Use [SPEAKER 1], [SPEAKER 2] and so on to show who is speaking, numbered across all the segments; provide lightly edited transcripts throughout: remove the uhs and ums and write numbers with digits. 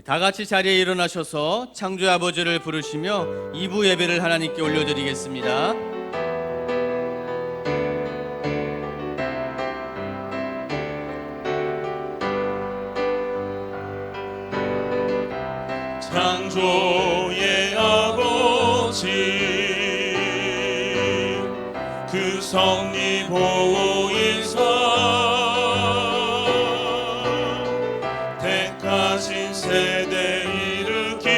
[SPEAKER 1] 다 같이 자리에 일어나셔서 창조의 아버지를 부르시며 2부 예배를 하나님께 올려드리겠습니다.
[SPEAKER 2] 창조의 아버지 그 섭리 보이사 택하신 세대 일으키어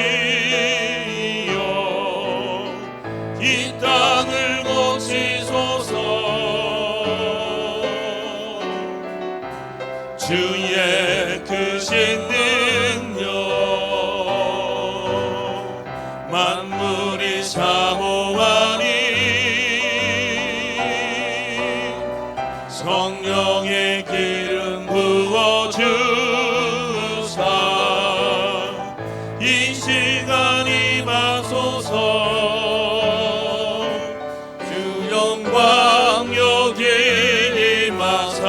[SPEAKER 2] 이 땅을 고치소서. 주의 크신 만물이 사모하니 성령의 기름 부어주사 이 시간 임하소서. 주 영광 여기 임하사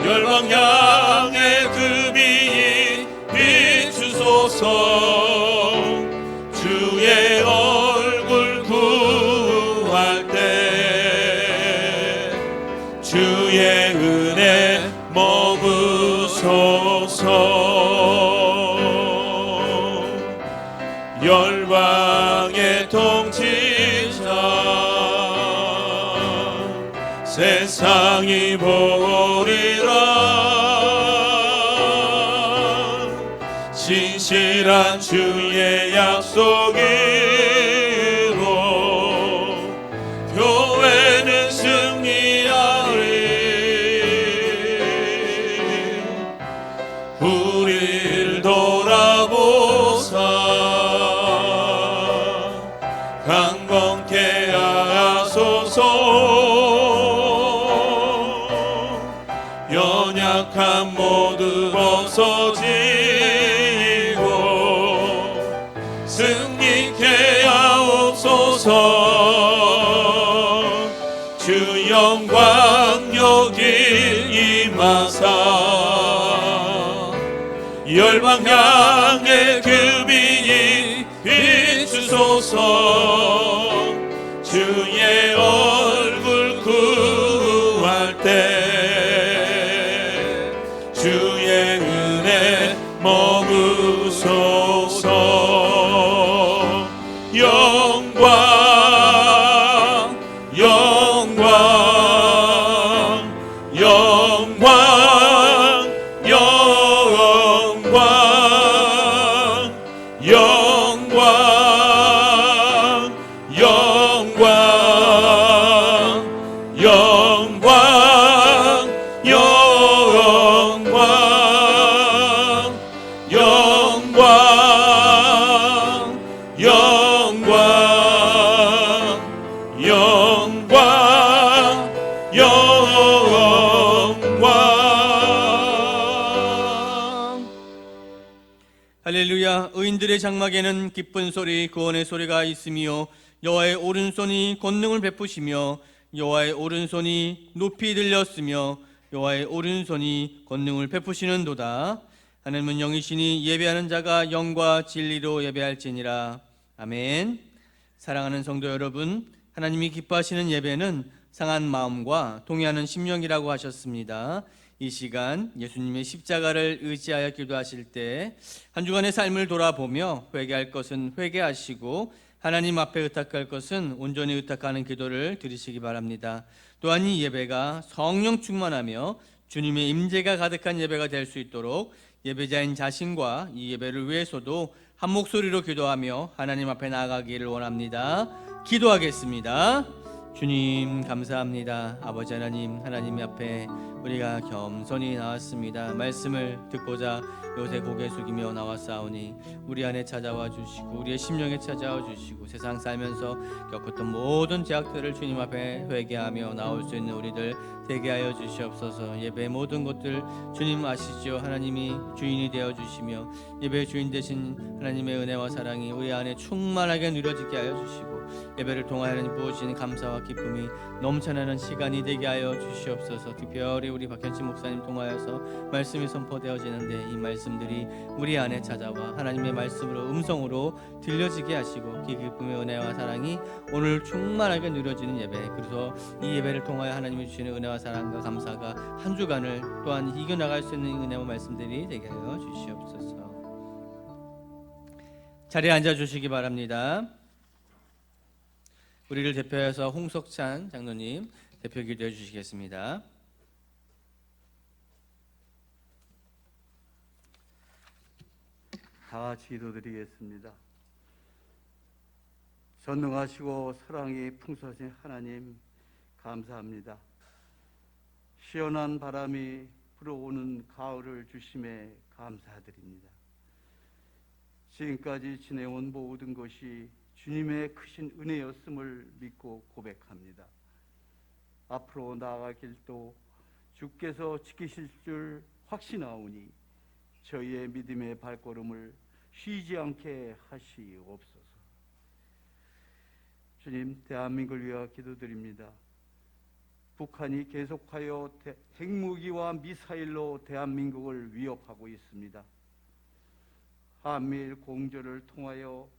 [SPEAKER 2] 열방 향해 그 빛 비추소서. 주의 얼굴 구할 때 주의 은혜 머무소서. 열방의 통치자 세상이 보리라. 진실한 주의 약속으로 교회는 승리하리. 우릴 돌아보사 강건케 하소서. 연약한 모두 벗어지고 승리케 하옵소서. 주 영광 여기 임하사 열방 향해 그 빛이 비추소서. 주의 얼굴 구할 때 주의 은혜 머무소서. 영광 영광 영광 영광 영광 영광 영광 영광 영광 영광 영광 영광.
[SPEAKER 1] 할렐루야. 의인들의 장막에는 기쁜 소리 구원의 소리가 있으며 여호와의 오른손이 권능을 베푸시며 여호와의 오른손이 높이 들렸으며 여호와의 오른손이 권능을 베푸시는도다. 하나님은 영이시니 예배하는 자가 영과 진리로 예배할지니라. 아멘. 사랑하는 성도 여러분, 하나님이 기뻐하시는 예배는 상한 마음과 동의하는 심령이라고 하셨습니다. 이 시간 예수님의 십자가를 의지하여 기도하실 때 한 주간의 삶을 돌아보며 회개할 것은 회개하시고 하나님 앞에 의탁할 것은 온전히 의탁하는 기도를 드리시기 바랍니다. 또한 이 예배가 성령 충만하며 주님의 임재가 가득한 예배가 될 수 있도록 예배자인 자신과 이 예배를 위해서도 한 목소리로 기도하며 하나님 앞에 나아가기를 원합니다. 기도하겠습니다. 주님 감사합니다. 아버지 하나님, 하나님 앞에 우리가 겸손히 나왔습니다. 말씀을 듣고자 요새 고개 숙이며 나왔사오니 우리 안에 찾아와 주시고 우리의 심령에 찾아와 주시고 세상 살면서 겪었던 모든 죄악들을 주님 앞에 회개하며 나올 수 있는 우리들 되게 하여 주시옵소서. 예배의 모든 것들 주님 아시죠? 하나님이 주인이 되어 주시며 예배의 주인 되신 하나님의 은혜와 사랑이 우리 안에 충만하게 누려지게 하여 주시고 예배를 통하여 하나님 부어주신 감사와 기쁨이 넘쳐나는 시간이 되게 하여 주시옵소서. 특별히 우리 박현진 목사님 통하여서 말씀이 선포되어지는데 이 말씀들이 우리 안에 찾아와 하나님의 말씀으로 음성으로 들려지게 하시고 그 기쁨의 은혜와 사랑이 오늘 충만하게 누려지는 예배, 그래서 이 예배를 통하여 하나님이 주시는 은혜와 사랑과 감사가 한 주간을 또한 이겨나갈 수 있는 은혜와 말씀들이 되게 하여 주시옵소서. 자리에 앉아주시기 바랍니다. 우리를 대표해서 홍석찬 장로님 대표 기도해 주시겠습니다.
[SPEAKER 3] 다 같이 기도드리겠습니다. 전능하시고 사랑이 풍성하신 하나님, 감사합니다. 시원한 바람이 불어오는 가을을 주심에 감사드립니다. 지금까지 지내온 모든 것이 주님의 크신 은혜였음을 믿고 고백합니다. 앞으로 나아갈 길도 주께서 지키실 줄 확신하오니 저희의 믿음의 발걸음을 쉬지 않게 하시옵소서. 주님, 대한민국을 위하여 기도드립니다. 북한이 계속하여 핵무기와 미사일로 대한민국을 위협하고 있습니다. 한미일 공조를 통하여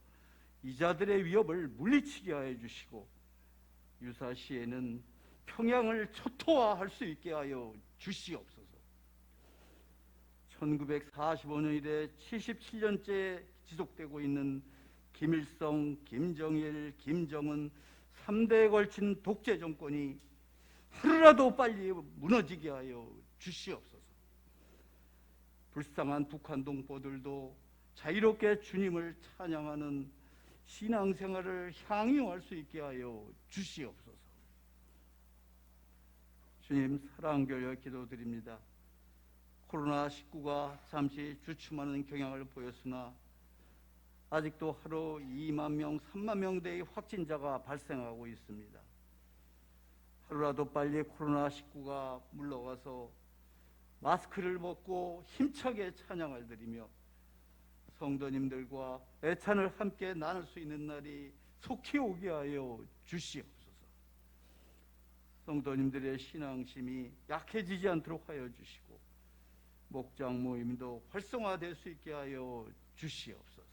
[SPEAKER 3] 이자들의 위협을 물리치게 하여 주시고 유사시에는 평양을 초토화할 수 있게 하여 주시옵소서. 1945년 이래 77년째 지속되고 있는 김일성, 김정일, 김정은 3대에 걸친 독재 정권이 하루라도 빨리 무너지게 하여 주시옵소서. 불쌍한 북한 동포들도 자유롭게 주님을 찬양하는 신앙생활을 향유할 수 있게 하여 주시옵소서. 주님, 사랑교회 기도드립니다. 코로나19가 잠시 주춤하는 경향을 보였으나 아직도 하루 2만 명, 3만 명대의 확진자가 발생하고 있습니다. 하루라도 빨리 코로나19가 물러가서 마스크를 벗고 힘차게 찬양을 드리며 성도님들과 애찬을 함께 나눌 수 있는 날이 속히 오게 하여 주시옵소서. 성도님들의 신앙심이 약해지지 않도록 하여 주시고 목장 모임도 활성화될 수 있게 하여 주시옵소서.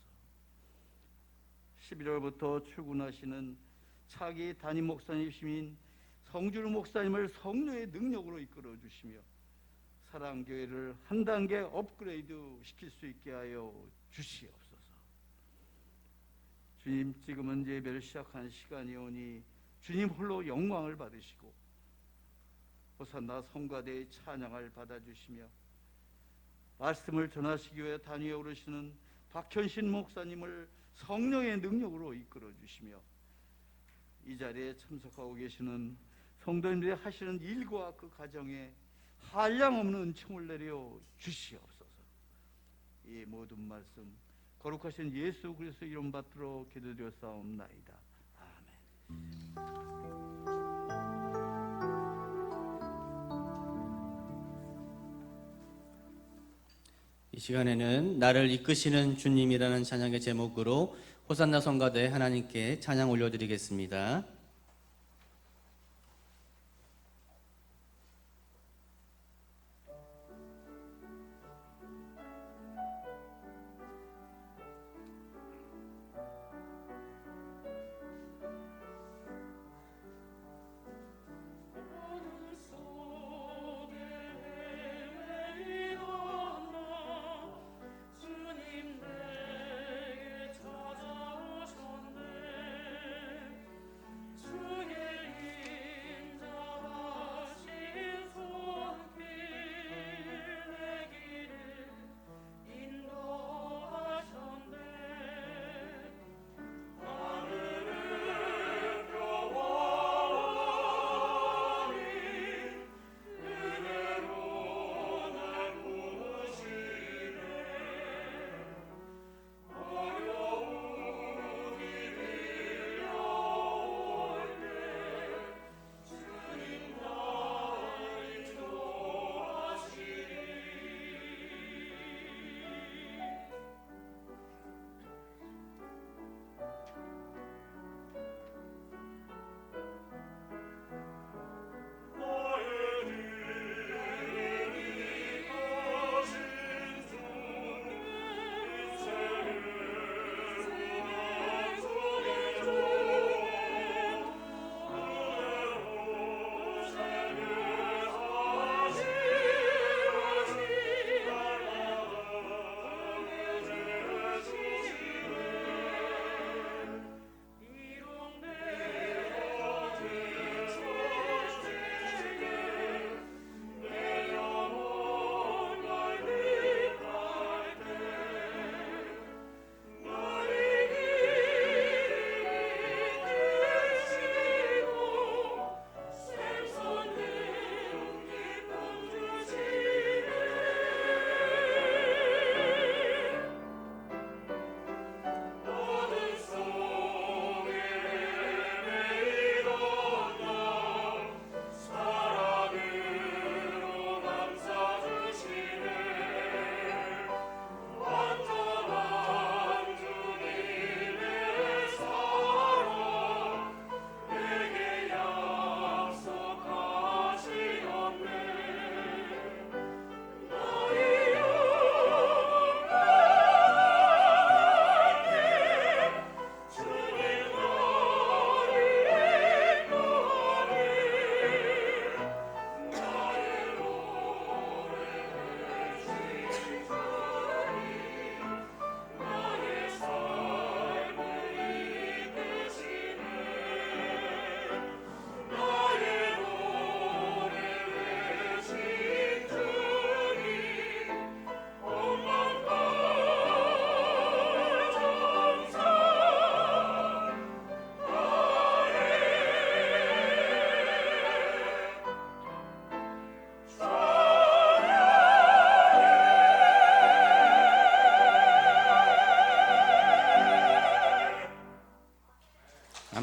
[SPEAKER 3] 11월부터 출근하시는 차기 담임 목사님이신 성준우 목사님을 성령의 능력으로 이끌어 주시며 사랑교회를 한 단계 업그레이드 시킬 수 있게 하여 주시옵소서. 주님, 지금은 예배를 시작한 시간이 오니 주님 홀로 영광을 받으시고 호산나 성가대의 찬양을 받아주시며 말씀을 전하시기 위해 단위에 오르시는 박현신 목사님을 성령의 능력으로 이끌어 주시며 이 자리에 참석하고 계시는 성도님들이 하시는 일과 그 가정에 한량없는 은총을 내려 주시옵소서. 이 모든 말씀 거룩하신 예수 그리스도 이름 받들어 기도드렸사옵나이다. 아멘.
[SPEAKER 1] 이 시간에는 나를 이끄시는 주님이라는 찬양의 제목으로 호산나 성가대 하나님께 찬양 올려드리겠습니다.
[SPEAKER 4] 주님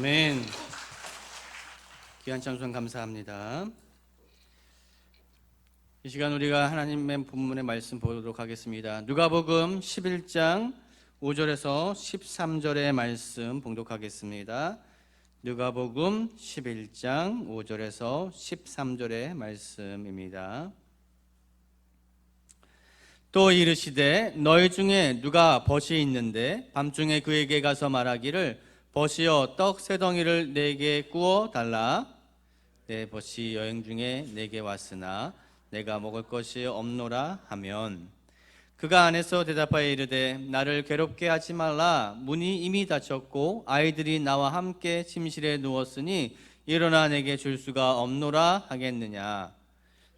[SPEAKER 1] 아멘. 귀한 찬송 감사합니다. 이 시간 우리가 하나님의 본문의 말씀 보도록 하겠습니다. 누가복음 11장 5절에서 13절의 말씀 봉독하겠습니다. 누가복음 11장 5절에서 13절의 말씀입니다. 또 이르시되 너희 중에 누가 벗이 있는데 밤중에 그에게 가서 말하기를 벗이여 떡 세 덩이를 내게 구워 달라. 내 벗이 여행 중에 내게 왔으나 내가 먹을 것이 없노라 하면 그가 안에서 대답하여 이르되 나를 괴롭게 하지 말라. 문이 이미 닫혔고 아이들이 나와 함께 침실에 누웠으니 일어나 내게 줄 수가 없노라 하겠느냐.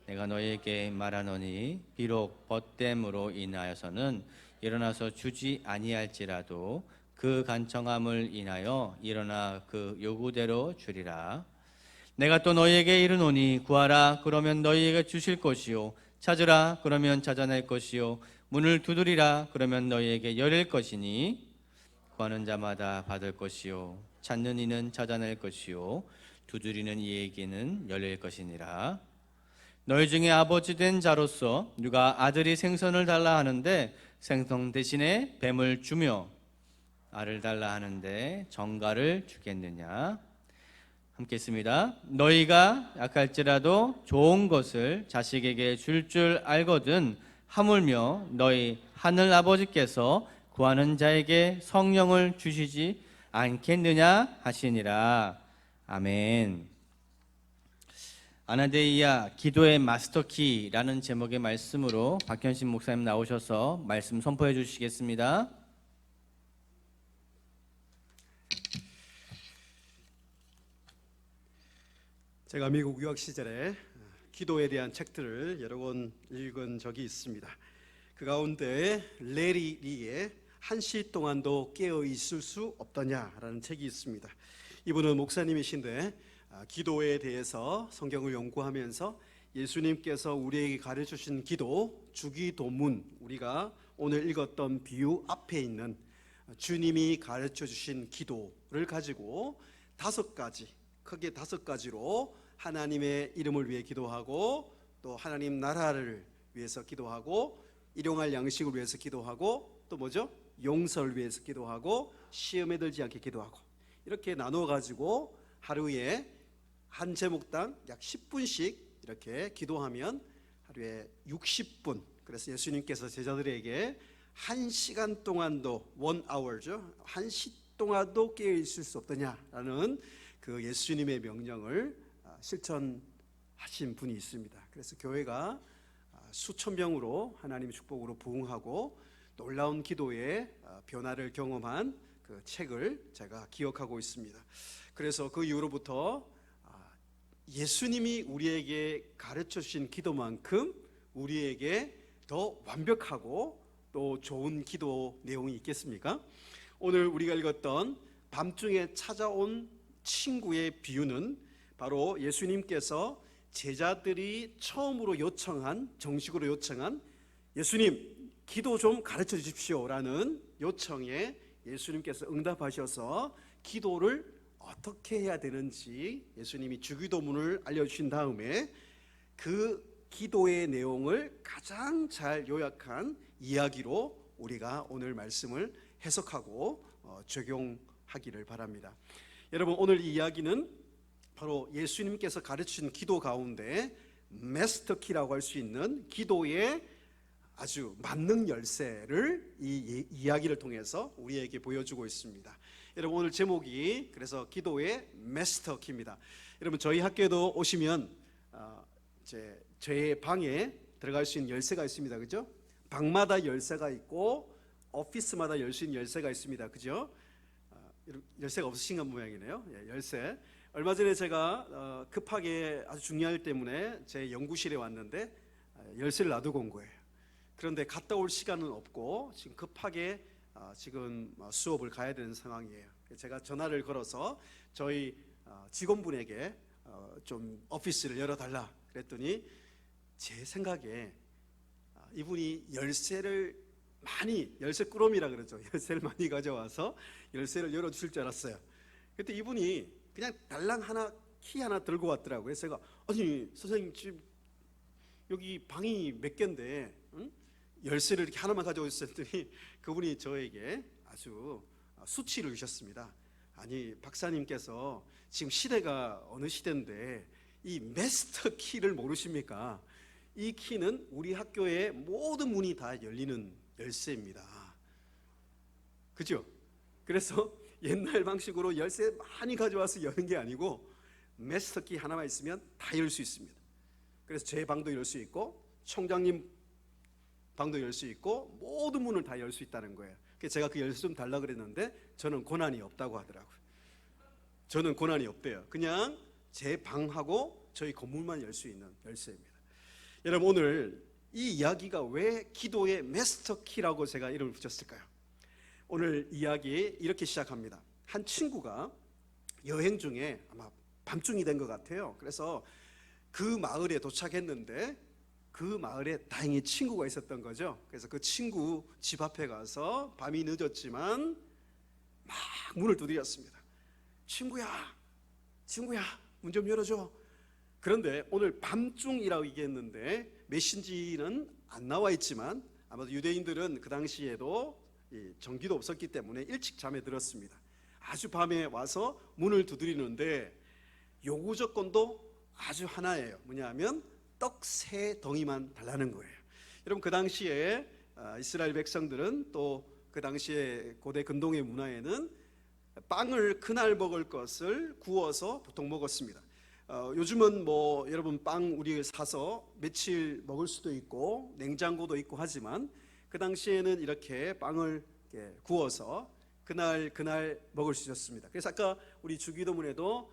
[SPEAKER 1] 내가 너희에게 말하노니 비록 벗됨으로 인하여서는 일어나서 주지 아니할지라도 그 간청함을 인하여 일어나 그 요구대로 주리라. 내가 또 너희에게 이르노니 구하라 그러면 너희에게 주실 것이요 찾으라 그러면 찾아낼 것이요 문을 두드리라 그러면 너희에게 열릴 것이니 구하는 자마다 받을 것이요 찾는 이는 찾아낼 것이요 두드리는 이에게는 열릴 것이니라. 너희 중에 아버지 된 자로서 누가 아들이 생선을 달라 하는데 생선 대신에 뱀을 주며 알을 달라 하는데 정갈을 주겠느냐. 함께 있습니다. 너희가 약할지라도 좋은 것을 자식에게 줄 줄 알거든 하물며 너희 하늘 아버지께서 구하는 자에게 성령을 주시지 않겠느냐 하시니라. 아멘. 아나데이아 기도의 마스터키라는 제목의 말씀으로 박현신 목사님 나오셔서 말씀 선포해 주시겠습니다.
[SPEAKER 4] 제가 미국 유학 시절에 기도에 대한 책들을 여러 권 읽은 적이 있습니다. 그 가운데 레리 리의 한 시 동안도 깨어 있을 수 없더냐라는 책이 있습니다. 이분은 목사님이신데 기도에 대해서 성경을 연구하면서 예수님께서 우리에게 가르쳐 주신 기도, 주기도문, 우리가 오늘 읽었던 비유 앞에 있는 주님이 가르쳐 주신 기도를 가지고 크게 다섯 가지로 하나님의 이름을 위해 기도하고 또 하나님 나라를 위해서 기도하고 일용할 양식을 위해서 기도하고 또 뭐죠? 용서를 위해서 기도하고 시험에 들지 않게 기도하고 이렇게 나누어 가지고 하루에 한 제목당 약 10분씩 이렇게 기도하면 하루에 60분, 그래서 예수님께서 제자들에게 1시간 동안도 1hour죠. 1시 동안도 깨어 있을 수 없더냐라는 그 예수님의 명령을 실천하신 분이 있습니다. 그래서 교회가 수천 명으로 하나님의 축복으로 부흥하고 놀라운 기도의 변화를 경험한 그 책을 제가 기억하고 있습니다. 그래서 그 이후로부터 예수님이 우리에게 가르쳐 주신 기도만큼 우리에게 더 완벽하고 또 좋은 기도 내용이 있겠습니까? 오늘 우리가 읽었던 밤중에 찾아온 친구의 비유는 바로 예수님께서 제자들이 처음으로 정식으로 요청한 예수님 기도 좀 가르쳐 주십시오 라는 요청에 예수님께서 응답하셔서 기도를 어떻게 해야 되는지 예수님이 주기도문을 알려주신 다음에 그 기도의 내용을 가장 잘 요약한 이야기로 우리가 오늘 말씀을 해석하고 적용하기를 바랍니다. 여러분, 오늘 이 이야기는 바로 예수님께서 가르치신 기도 가운데 마스터키라고 할 수 있는 기도의 아주 만능 열쇠를 이 이야기를 통해서 우리에게 보여주고 있습니다. 여러분, 오늘 제목이 그래서 기도의 마스터키입니다. 여러분, 저희 학교에도 오시면 제 방에 들어갈 수 있는 열쇠가 있습니다. 그죠? 방마다 열쇠가 있고 오피스마다 열 수 있는 열쇠가 있습니다. 그죠? 열쇠가 없으신가 모양이네요. 열쇠. 얼마 전에 제가 급하게 아주 중요할 때문에 제 연구실에 왔는데 열쇠를 놔두고 온 거예요. 그런데 갔다 올 시간은 없고 지금 급하게 지금 수업을 가야 되는 상황이에요. 제가 전화를 걸어서 저희 직원분에게 좀 오피스를 열어달라 그랬더니 제 생각에 이분이 열쇠 꾸러미라 그러죠. 열쇠를 많이 가져와서 열쇠를 열어주실 줄 알았어요. 그때 이분이 그냥 달랑 하나 키 하나 들고 왔더라고요. 그래서 제가 아니 선생님 집 여기 방이 몇 개인데 응? 열쇠를 이렇게 하나만 가지고 있었더니 그분이 저에게 아주 수치를 주셨습니다. 아니 박사님께서 지금 시대가 어느 시대인데 이 마스터 키를 모르십니까? 이 키는 우리 학교의 모든 문이 다 열리는 열쇠입니다. 그죠? 그래서 옛날 방식으로 열쇠 많이 가져와서 여는 게 아니고 마스터 키 하나만 있으면 다 열 수 있습니다. 그래서 제 방도 열 수 있고 총장님 방도 열 수 있고 모든 문을 다 열 수 있다는 거예요. 그래서 제가 그 열쇠 좀 달라 그랬는데 저는 고난이 없다고 하더라고요. 저는 고난이 없대요. 그냥 제 방하고 저희 건물만 열 수 있는 열쇠입니다. 여러분 오늘 이 이야기가 왜 기도의 마스터 키라고 제가 이름을 붙였을까요? 오늘 이야기 이렇게 시작합니다. 한 친구가 여행 중에 아마 밤중이 된 것 같아요. 그래서 그 마을에 도착했는데 그 마을에 다행히 친구가 있었던 거죠. 그래서 그 친구 집 앞에 가서 밤이 늦었지만 막 문을 두드렸습니다. 친구야 문 좀 열어줘. 그런데 오늘 밤중이라고 얘기했는데 메신지는 안 나와 있지만 아마도 유대인들은 그 당시에도 전기도 없었기 때문에 일찍 잠에 들었습니다. 아주 밤에 와서 문을 두드리는데 요구 조건도 아주 하나예요. 뭐냐면 떡 3덩이만 달라는 거예요. 여러분 그 당시에 이스라엘 백성들은 또 그 당시에 고대 근동의 문화에는 빵을 그날 먹을 것을 구워서 보통 먹었습니다. 요즘은 뭐 여러분 빵 우리 사서 며칠 먹을 수도 있고 냉장고도 있고 하지만 그 당시에는 이렇게 빵을 구워서 그날 먹을 수 있었습니다. 그래서 아까 우리 주기도문에도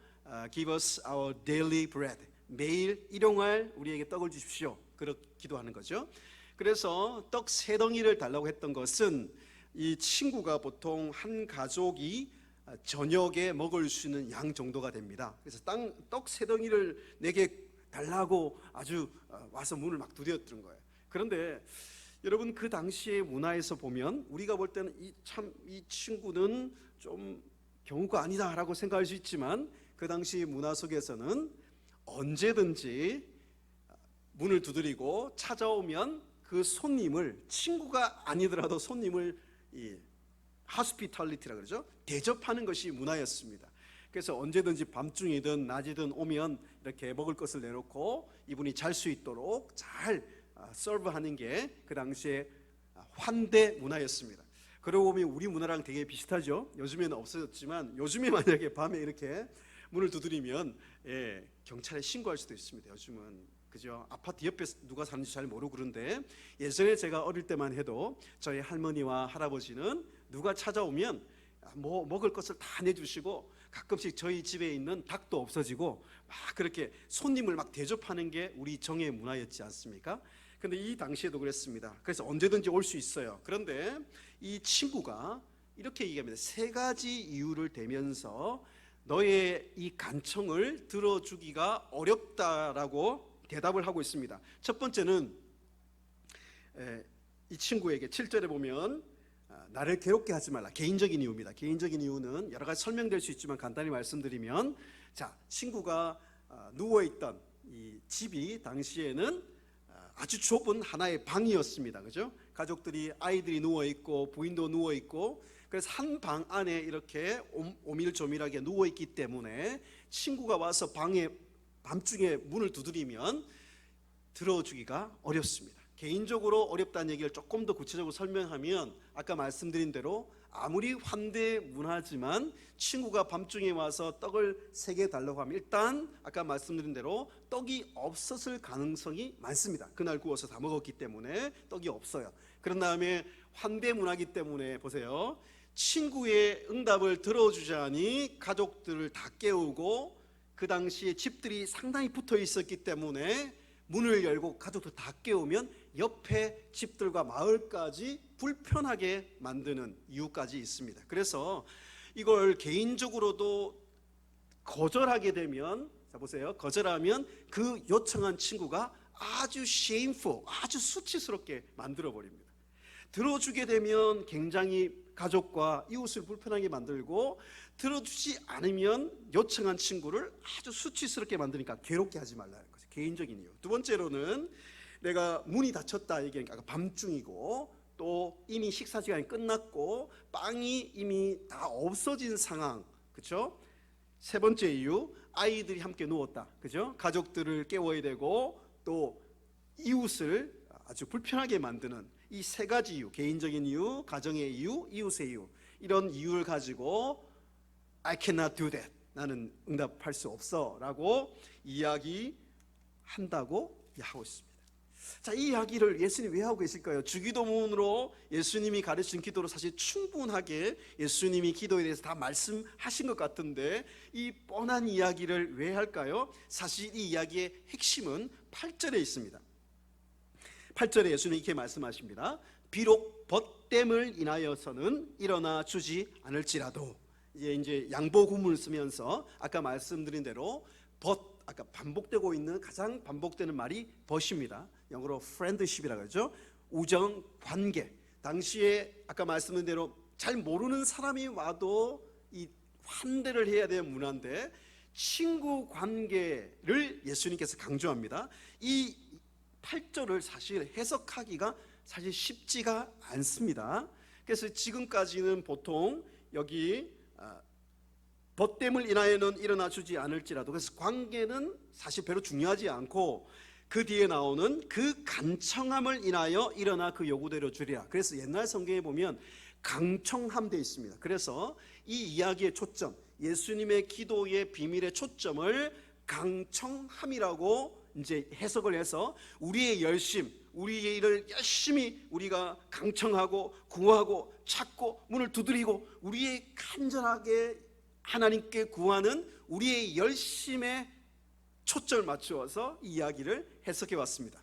[SPEAKER 4] Give us our daily bread, 매일 일용할 우리에게 떡을 주십시오, 그렇게 기도하는 거죠. 그래서 떡 3덩이를 달라고 했던 것은 이 친구가 보통 한 가족이 저녁에 먹을 수 있는 양 정도가 됩니다. 그래서 떡 3덩이를 내게 달라고 아주 와서 문을 막 두드렸던 거예요. 그런데 여러분 그 당시의 문화에서 보면 우리가 볼 때는 이 친구는 좀 경우가 아니다라고 생각할 수 있지만 그 당시 문화 속에서는 언제든지 문을 두드리고 찾아오면 그 손님을, 친구가 아니더라도 손님을 하스피탈리티라 그러죠, 대접하는 것이 문화였습니다. 그래서 언제든지 밤중이든 낮이든 오면 이렇게 먹을 것을 내놓고 이분이 잘 수 있도록 잘 서브하는 게 그 당시에 환대 문화였습니다. 그러고 보면 우리 문화랑 되게 비슷하죠. 요즘에는 없어졌지만 요즘에 만약에 밤에 이렇게 문을 두드리면 경찰에 신고할 수도 있습니다. 요즘은 그죠? 아파트 옆에 누가 사는지 잘 모르고 그런데 예전에 제가 어릴 때만 해도 저희 할머니와 할아버지는 누가 찾아오면 뭐 먹을 것을 다 내주시고 가끔씩 저희 집에 있는 닭도 없어지고 막 그렇게 손님을 막 대접하는 게 우리 정의 문화였지 않습니까? 근데 이 당시에도 그랬습니다. 그래서 언제든지 올 수 있어요. 그런데 이 친구가 이렇게 얘기합니다. 3가지 이유를 대면서 너의 이 간청을 들어주기가 어렵다라고 대답을 하고 있습니다. 첫 번째는 이 친구에게 7절에 보면 나를 괴롭게 하지 말라. 개인적인 이유입니다. 개인적인 이유는 여러 가지 설명될 수 있지만 간단히 말씀드리면, 자, 친구가 누워있던 이 집이 당시에는 아주 좁은 하나의 방이었습니다. 그죠? 가족들이, 아이들이 누워있고 부인도 누워있고, 그래서 한 방 안에 이렇게 오밀조밀하게 누워있기 때문에 친구가 와서 방에 밤중에 문을 두드리면 들어주기가 어렵습니다. 개인적으로 어렵다는 얘기를 조금 더 구체적으로 설명하면, 아까 말씀드린 대로 아무리 환대 문화지만 친구가 밤중에 와서 떡을 3개 달라고 하면 일단 아까 말씀드린 대로 떡이 없었을 가능성이 많습니다. 그날 구워서 다 먹었기 때문에 떡이 없어요. 그런 다음에 환대 문화이기 때문에 보세요, 친구의 응답을 들어주자니 가족들을 다 깨우고, 그 당시에 집들이 상당히 붙어 있었기 때문에 문을 열고 가족들 다 깨우면 옆에 집들과 마을까지 불편하게 만드는 이유까지 있습니다. 그래서 이걸 개인적으로도 거절하게 되면, 자 보세요, 거절하면 그 요청한 친구가 아주 shameful, 아주 수치스럽게 만들어 버립니다. 들어주게 되면 굉장히 가족과 이웃을 불편하게 만들고, 들어주지 않으면 요청한 친구를 아주 수치스럽게 만드니까 괴롭게 하지 말라는 거죠. 개인적인 이유. 두 번째로는 내가 문이 닫혔다 얘기하니까 밤중이고 또 이미 식사 시간이 끝났고 빵이 이미 다 없어진 상황, 그렇죠? 세 번째 이유, 아이들이 함께 누웠다, 그죠? 가족들을 깨워야 되고 또 이웃을 아주 불편하게 만드는 이 세 가지 이유, 개인적인 이유, 가정의 이유, 이웃의 이유, 이런 이유를 가지고 I cannot do that, 나는 응답할 수 없어 라고 이야기한다고 하고 있습니다. 자, 이 이야기를 예수님이 왜 하고 계실까요? 주기도문으로 예수님이 가르친 기도로 사실 충분하게 예수님이 기도에 대해서 다 말씀하신 것 같은데 이 뻔한 이야기를 왜 할까요? 사실 이 이야기의 핵심은 8절에 있습니다. 8절에 예수님이 이렇게 말씀하십니다. 비록 벗됨을 인하여서는 일어나 주지 않을지라도, 이제 양보구문을 쓰면서 아까 말씀드린 대로 아까 반복되고 있는 가장 반복되는 말이 벗입니다. 영어로 friendship이라고 하죠. 우정 관계. 당시에 아까 말씀드린 대로 잘 모르는 사람이 와도 이 환대를 해야 되는 문화인데 친구 관계를 예수님께서 강조합니다. 이 8절을 사실 해석하기가 사실 쉽지가 않습니다. 그래서 지금까지는 보통 여기 벗됨을 인하여는 일어나 주지 않을지라도, 그래서 관계는 사실 별로 중요하지 않고 그 뒤에 나오는 그 간청함을 인하여 일어나 그 요구대로 주리라. 그래서 옛날 성경에 보면 강청함 되어 있습니다. 그래서 이 이야기의 초점, 예수님의 기도의 비밀의 초점을 강청함이라고 이제 해석을 해서 우리의 열심, 우리의 일을 열심히 우리가 강청하고 구하고 찾고 문을 두드리고 우리의 간절하게 하나님께 구하는 우리의 열심에 초점을 맞추어서 이 이야기를 해석해 왔습니다.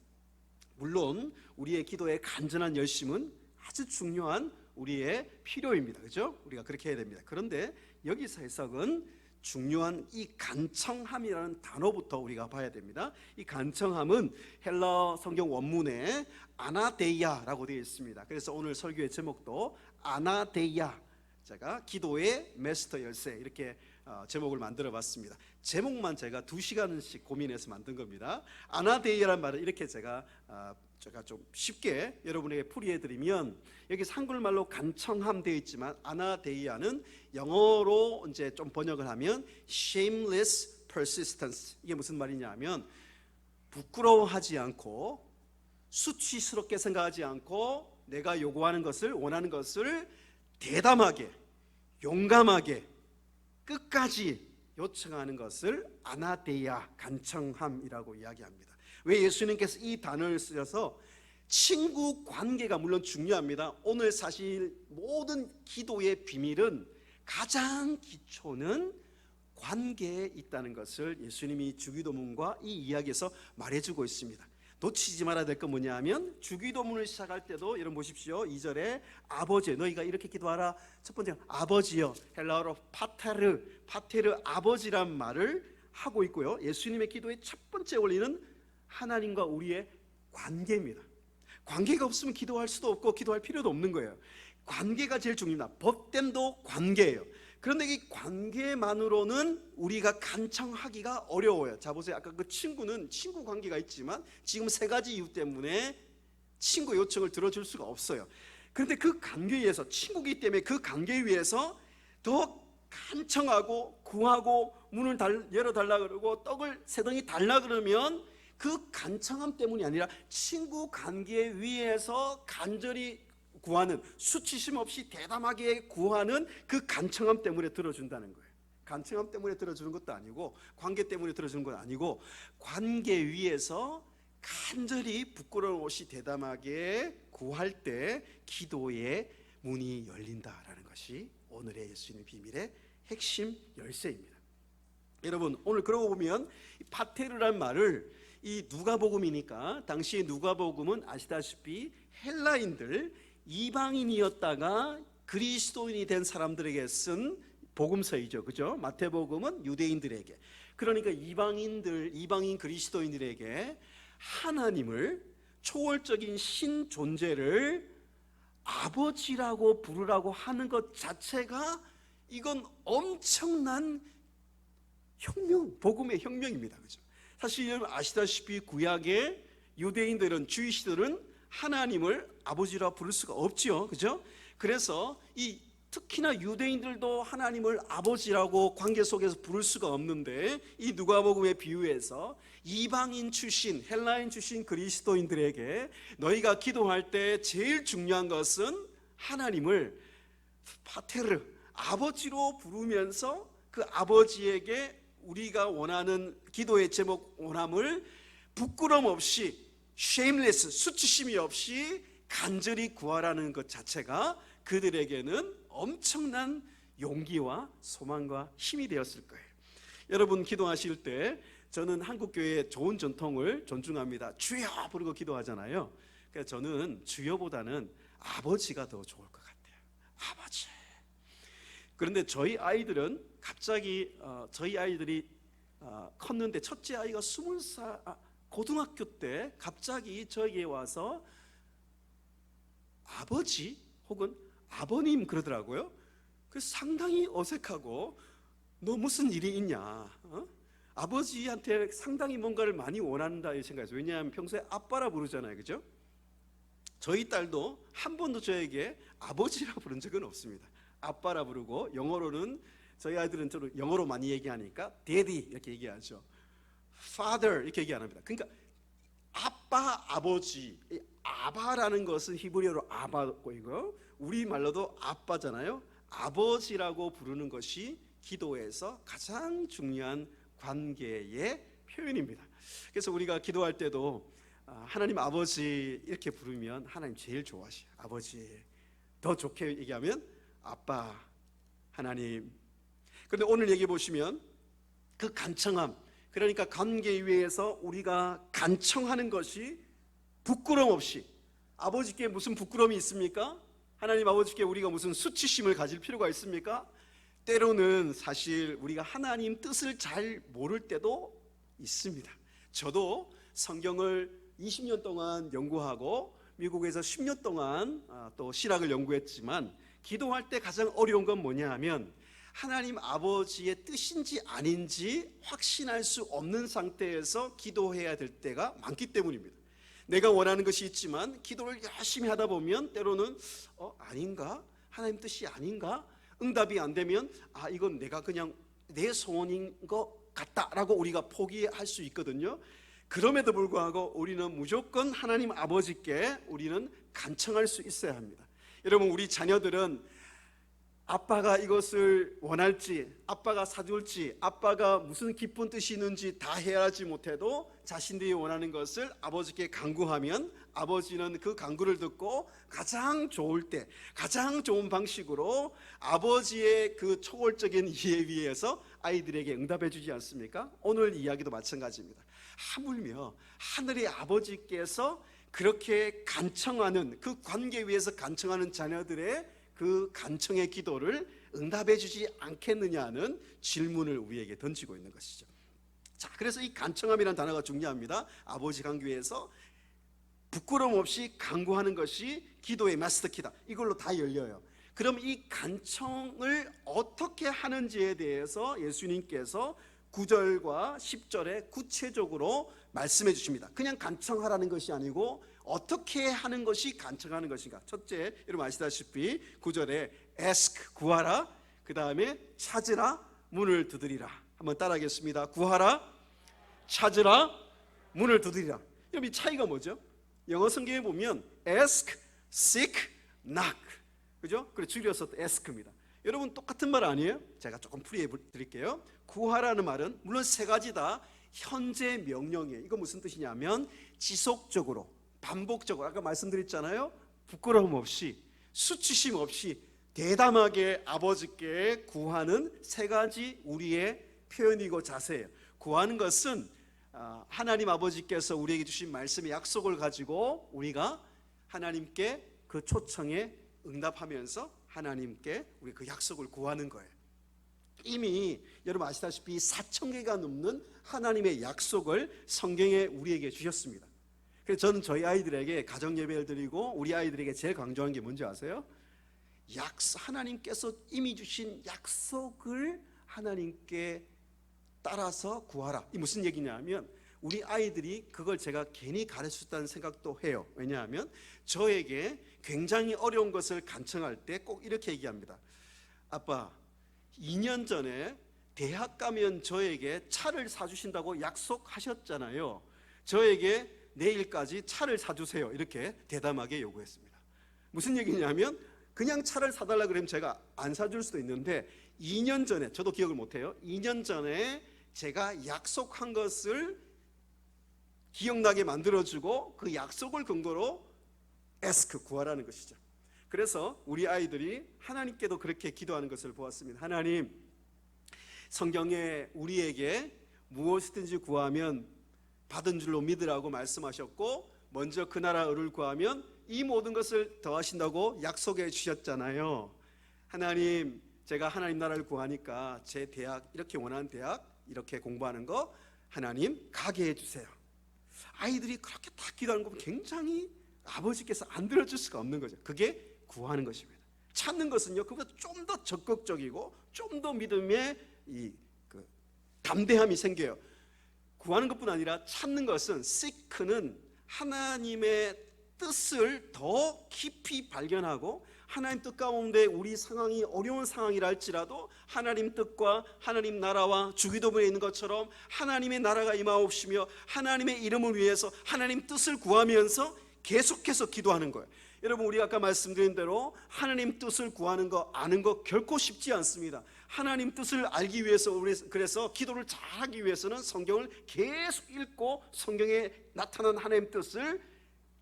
[SPEAKER 4] 물론 우리의 기도의 간절한 열심은 아주 중요한 우리의 필요입니다. 그렇죠? 우리가 그렇게 해야 됩니다. 그런데 여기서 해석은 중요한 이 간청함이라는 단어부터 우리가 봐야 됩니다. 이 간청함은 헬라 성경 원문에 아나데이아라고 되어 있습니다. 그래서 오늘 설교의 제목도 아나데이아, 제가 기도의 마스터 열쇠, 이렇게 제목을 만들어 봤습니다. 제목만 제가 2시간씩 고민해서 만든 겁니다. 아나데이아란 말은 이렇게 제가 좀 쉽게 여러분에게 풀이해 드리면, 여기 한글말로 간청함 되어 있지만 아나데이아는 영어로 이제 좀 번역을 하면 shameless persistence. 이게 무슨 말이냐면 부끄러워하지 않고 수치스럽게 생각하지 않고 내가 요구하는 것을, 원하는 것을 대담하게, 용감하게 끝까지 요청하는 것을 아나데이아, 간청함이라고 이야기합니다. 왜 예수님께서 이 단어를 쓰셔서, 친구 관계가 물론 중요합니다. 오늘 사실 모든 기도의 비밀은 가장 기초는 관계에 있다는 것을 예수님이 주기도문과 이 이야기에서 말해주고 있습니다. 놓치지 말아야 될 건 뭐냐 하면, 주기도문을 시작할 때도 여러분 보십시오. 2절에 아버지, 너희가 이렇게 기도하라. 첫 번째 아버지여, 헬라어로 파테르 아버지란 말을 하고 있고요. 예수님의 기도의 첫 번째 원리는 하나님과 우리의 관계입니다. 관계가 없으면 기도할 수도 없고 기도할 필요도 없는 거예요. 관계가 제일 중요합니다. 벗됨도 관계예요. 그런데 이 관계만으로는 우리가 간청하기가 어려워요. 자 보세요. 아까 그 친구는 친구 관계가 있지만 지금 세 가지 이유 때문에 친구 요청을 들어줄 수가 없어요. 그런데 그 관계 위에서, 친구이기 때문에 그 관계 위에서 더 간청하고 구하고 문을 열어달라 그러고 떡을 세 덩이 달라 그러면 그 간청함 때문이 아니라 친구 관계 위에서 간절히 구하는, 수치심 없이 대담하게 구하는 그 간청함 때문에 들어준다는 거예요. 간청함 때문에 들어주는 것도 아니고 관계 때문에 들어주는 건 아니고, 관계 위에서 간절히 부끄러움 없이 대담하게 구할 때 기도의 문이 열린다라는 것이 오늘의 예수님의 비밀의 핵심 열쇠입니다. 여러분, 오늘 그러고 보면 파테르란 말을, 이 누가복음이니까 당시 누가복음은 아시다시피 헬라인들, 이방인이었다가 그리스도인이 된 사람들에게 쓴 복음서이죠. 그죠? 마태복음은 유대인들에게, 그러니까 이방인 그리스도인들에게 하나님을, 초월적인 신 존재를 아버지라고 부르라고 하는 것 자체가 이건 엄청난 혁명, 복음의 혁명입니다. 그죠? 사실 여러분 아시다시피 구약의 유대인들은, 주이시들은 하나님을 아버지라 부를 수가 없지요. 그죠? 그래서 특히나 유대인들도 하나님을 아버지라고 관계 속에서 부를 수가 없는데, 이 누가복음의 비유에서 이방인 출신, 헬라인 출신 그리스도인들에게 너희가 기도할 때 제일 중요한 것은 하나님을 파테르, 아버지로 부르면서 그 아버지에게 우리가 원하는 기도의 제목 원함을 부끄럼 없이, shameless, 수치심이 없이 간절히 구하라는 것 자체가 그들에게는 엄청난 용기와 소망과 힘이 되었을 거예요. 여러분 기도하실 때 저는 한국교회의 좋은 전통을 존중합니다. 주여 부르고 기도하잖아요. 그래서 저는 주여보다는 아버지가 더 좋을 것 같아요. 아버지. 그런데 저희 아이들은 갑자기 저희 아이들이 컸는데, 첫째 아이가 20살 고등학교 때 갑자기 저에게 와서 아버지 혹은 아버님 그러더라고요. 그래서 상당히 어색하고, 너 무슨 일이 있냐, 아버지한테 상당히 뭔가를 많이 원한다 이 생각했어요. 왜냐하면 평소에 아빠라 부르잖아요. 그죠? 저희 딸도 한 번도 저에게 아버지라 부른 적은 없습니다. 아빠라 부르고, 영어로는 저희 아이들은 저를 영어로 많이 얘기하니까 daddy 이렇게 얘기하죠. father 이렇게 얘기 안 합니다. 그러니까 아빠, 아버지, 아바라는 것은 히브리어로 아바고요, 우리말로도 아빠잖아요. 아버지라고 부르는 것이 기도에서 가장 중요한 관계의 표현입니다. 그래서 우리가 기도할 때도 하나님 아버지 이렇게 부르면 하나님 제일 좋아하셔요. 아버지. 더 좋게 얘기하면 아빠, 하나님. 그런데 오늘 얘기해 보시면 그 간청함, 그러니까 관계 위에서 우리가 간청하는 것이 부끄럼 없이, 아버지께 무슨 부끄러움이 있습니까? 하나님 아버지께 우리가 무슨 수치심을 가질 필요가 있습니까? 때로는 사실 우리가 하나님 뜻을 잘 모를 때도 있습니다. 저도 성경을 20년 동안 연구하고 미국에서 10년 동안 또 신학을 연구했지만, 기도할 때 가장 어려운 건 뭐냐 하면 하나님 아버지의 뜻인지 아닌지 확신할 수 없는 상태에서 기도해야 될 때가 많기 때문입니다. 내가 원하는 것이 있지만 기도를 열심히 하다 보면 때로는 아닌가? 하나님 뜻이 아닌가? 응답이 안 되면 이건 내가 그냥 내 소원인 것 같다라고 우리가 포기할 수 있거든요. 그럼에도 불구하고 우리는 무조건 하나님 아버지께 우리는 간청할 수 있어야 합니다. 여러분, 우리 자녀들은 아빠가 이것을 원할지, 아빠가 사줄지, 아빠가 무슨 기쁜 뜻이 있는지 다 헤아리지 못해도 자신들이 원하는 것을 아버지께 간구하면 아버지는 그 간구를 듣고 가장 좋을 때, 가장 좋은 방식으로 아버지의 그 초월적인 이해 위에서 아이들에게 응답해 주지 않습니까? 오늘 이야기도 마찬가지입니다. 하물며 하늘의 아버지께서 그렇게 간청하는, 그 관계 위에서 간청하는 자녀들의 그 간청의 기도를 응답해 주지 않겠느냐는 질문을 우리에게 던지고 있는 것이죠. 자, 그래서 이 간청함이라는 단어가 중요합니다. 아버지 관계에서 부끄럼 없이 간구하는 것이 기도의 마스터키다. 이걸로 다 열려요. 그럼 이 간청을 어떻게 하는지에 대해서 예수님께서 9절과 10절에 구체적으로 말씀해 주십니다. 그냥 간청하라는 것이 아니고 어떻게 하는 것이 간청하는 것인가. 첫째, 여러분 아시다시피 9절에 ask, 구하라. 그 다음에 찾으라, 문을 두드리라. 한번 따라하겠습니다. 구하라, 찾으라, 문을 두드리라. 여러분 이 차이가 뭐죠? 영어 성경에 보면 ask, seek, knock, 그죠? 그래 줄여서 ask입니다. 여러분 똑같은 말 아니에요? 제가 조금 풀이해 드릴게요. 구하라는 말은 물론 세 가지 다 현재 명령이에요. 이거 무슨 뜻이냐면 지속적으로, 반복적으로, 아까 말씀드렸잖아요. 부끄러움 없이, 수치심 없이 대담하게 아버지께 구하는 세 가지 우리의 표현이고 자세예요. 구하는 것은 하나님 아버지께서 우리에게 주신 말씀의 약속을 가지고 우리가 하나님께 그 초청에 응답하면서 하나님께 우리 그 약속을 구하는 거예요. 이미 여러분 아시다시피 4,000개가 넘는 하나님의 약속을 성경에 우리에게 주셨습니다. 그래서 저는 저희 아이들에게 가정 예배를 드리고 우리 아이들에게 제일 강조하는 게 뭔지 아세요? 하나님께서 이미 주신 약속을 하나님께 따라서 구하라. 이 무슨 얘기냐면 우리 아이들이 그걸 제가 괜히 가르쳤다는 생각도 해요. 왜냐하면 저에게 굉장히 어려운 것을 간청할 때 꼭 이렇게 얘기합니다. 아빠, 2년 전에 대학 가면 저에게 차를 사주신다고 약속하셨잖아요. 저에게 내일까지 차를 사주세요. 이렇게 대담하게 요구했습니다. 무슨 얘기냐면 그냥 차를 사달라 그러면 제가 안 사줄 수도 있는데 2년 전에, 저도 기억을 못해요, 2년 전에 제가 약속한 것을 기억나게 만들어주고 그 약속을 근거로 구하라는 것이죠. 그래서 우리 아이들이 하나님께도 그렇게 기도하는 것을 보았습니다. 하나님, 성경에 우리에게 무엇이든지 구하면 받은 줄로 믿으라고 말씀하셨고 먼저 그 나라 의를 구하면 이 모든 것을 더하신다고 약속해 주셨잖아요. 하나님, 제가 하나님 나라를 구하니까 제 대학, 이렇게 원하는 대학 이렇게 공부하는 거 하나님 가게 해주세요. 아이들이 그렇게 딱 기도하는 거 보면 굉장히 아버지께서 안 들어줄 수가 없는 거죠. 그게 구하는 것입니다. 찾는 것은요, 그보다 좀 더 적극적이고 좀 더 믿음의 담대함이 생겨요. 구하는 것뿐 아니라 찾는 것은, seek는 하나님의 뜻을 더 깊이 발견하고 하나님 뜻 가운데 우리 상황이 어려운 상황이라 할지라도 하나님 뜻과 하나님 나라와 주기도문에 있는 것처럼 하나님의 나라가 임하옵시며 하나님의 이름을 위해서 하나님 뜻을 구하면서 계속해서 기도하는 거예요. 여러분, 우리 아까 말씀드린 대로 하나님 뜻을 구하는 거, 아는 거 결코 쉽지 않습니다. 하나님 뜻을 알기 위해서, 그래서 기도를 잘하기 위해서는 성경을 계속 읽고 성경에 나타난 하나님 뜻을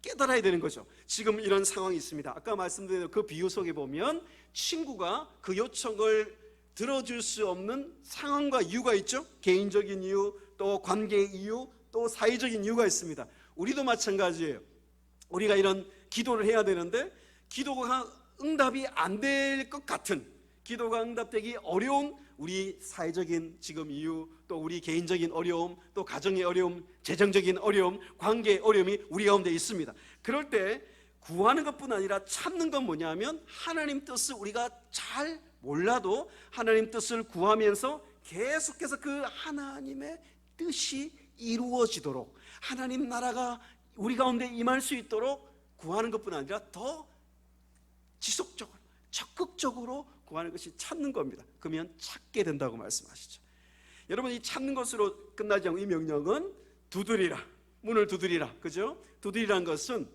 [SPEAKER 4] 깨달아야 되는 거죠. 지금 이런 상황이 있습니다. 아까 말씀드린 그 비유 속에 보면 친구가 그 요청을 들어줄 수 없는 상황과 이유가 있죠. 개인적인 이유, 또 관계의 이유, 또 사회적인 이유가 있습니다. 우리도 마찬가지예요. 우리가 이런 기도를 해야 되는데 기도가 응답이 안 될 것 같은, 기도가 응답되기 어려운 우리 사회적인 지금 이유, 또 우리 개인적인 어려움, 또 가정의 어려움, 재정적인 어려움, 관계의 어려움이 우리 가운데 있습니다. 그럴 때 구하는 것뿐 아니라 찾는 건 뭐냐면 하나님 뜻을 우리가 잘 몰라도 하나님 뜻을 구하면서 계속해서 그 하나님의 뜻이 이루어지도록, 하나님 나라가 우리 가운데 임할 수 있도록 구하는 것뿐 아니라 더 지속적으로, 적극적으로 구하는 것이 찾는 겁니다. 그러면 찾게 된다고 말씀하시죠. 여러분, 이 찾는 것으로 끝나지 않고 이 명령은 두드리라, 문을 두드리라, 그죠? 두드리라는 것은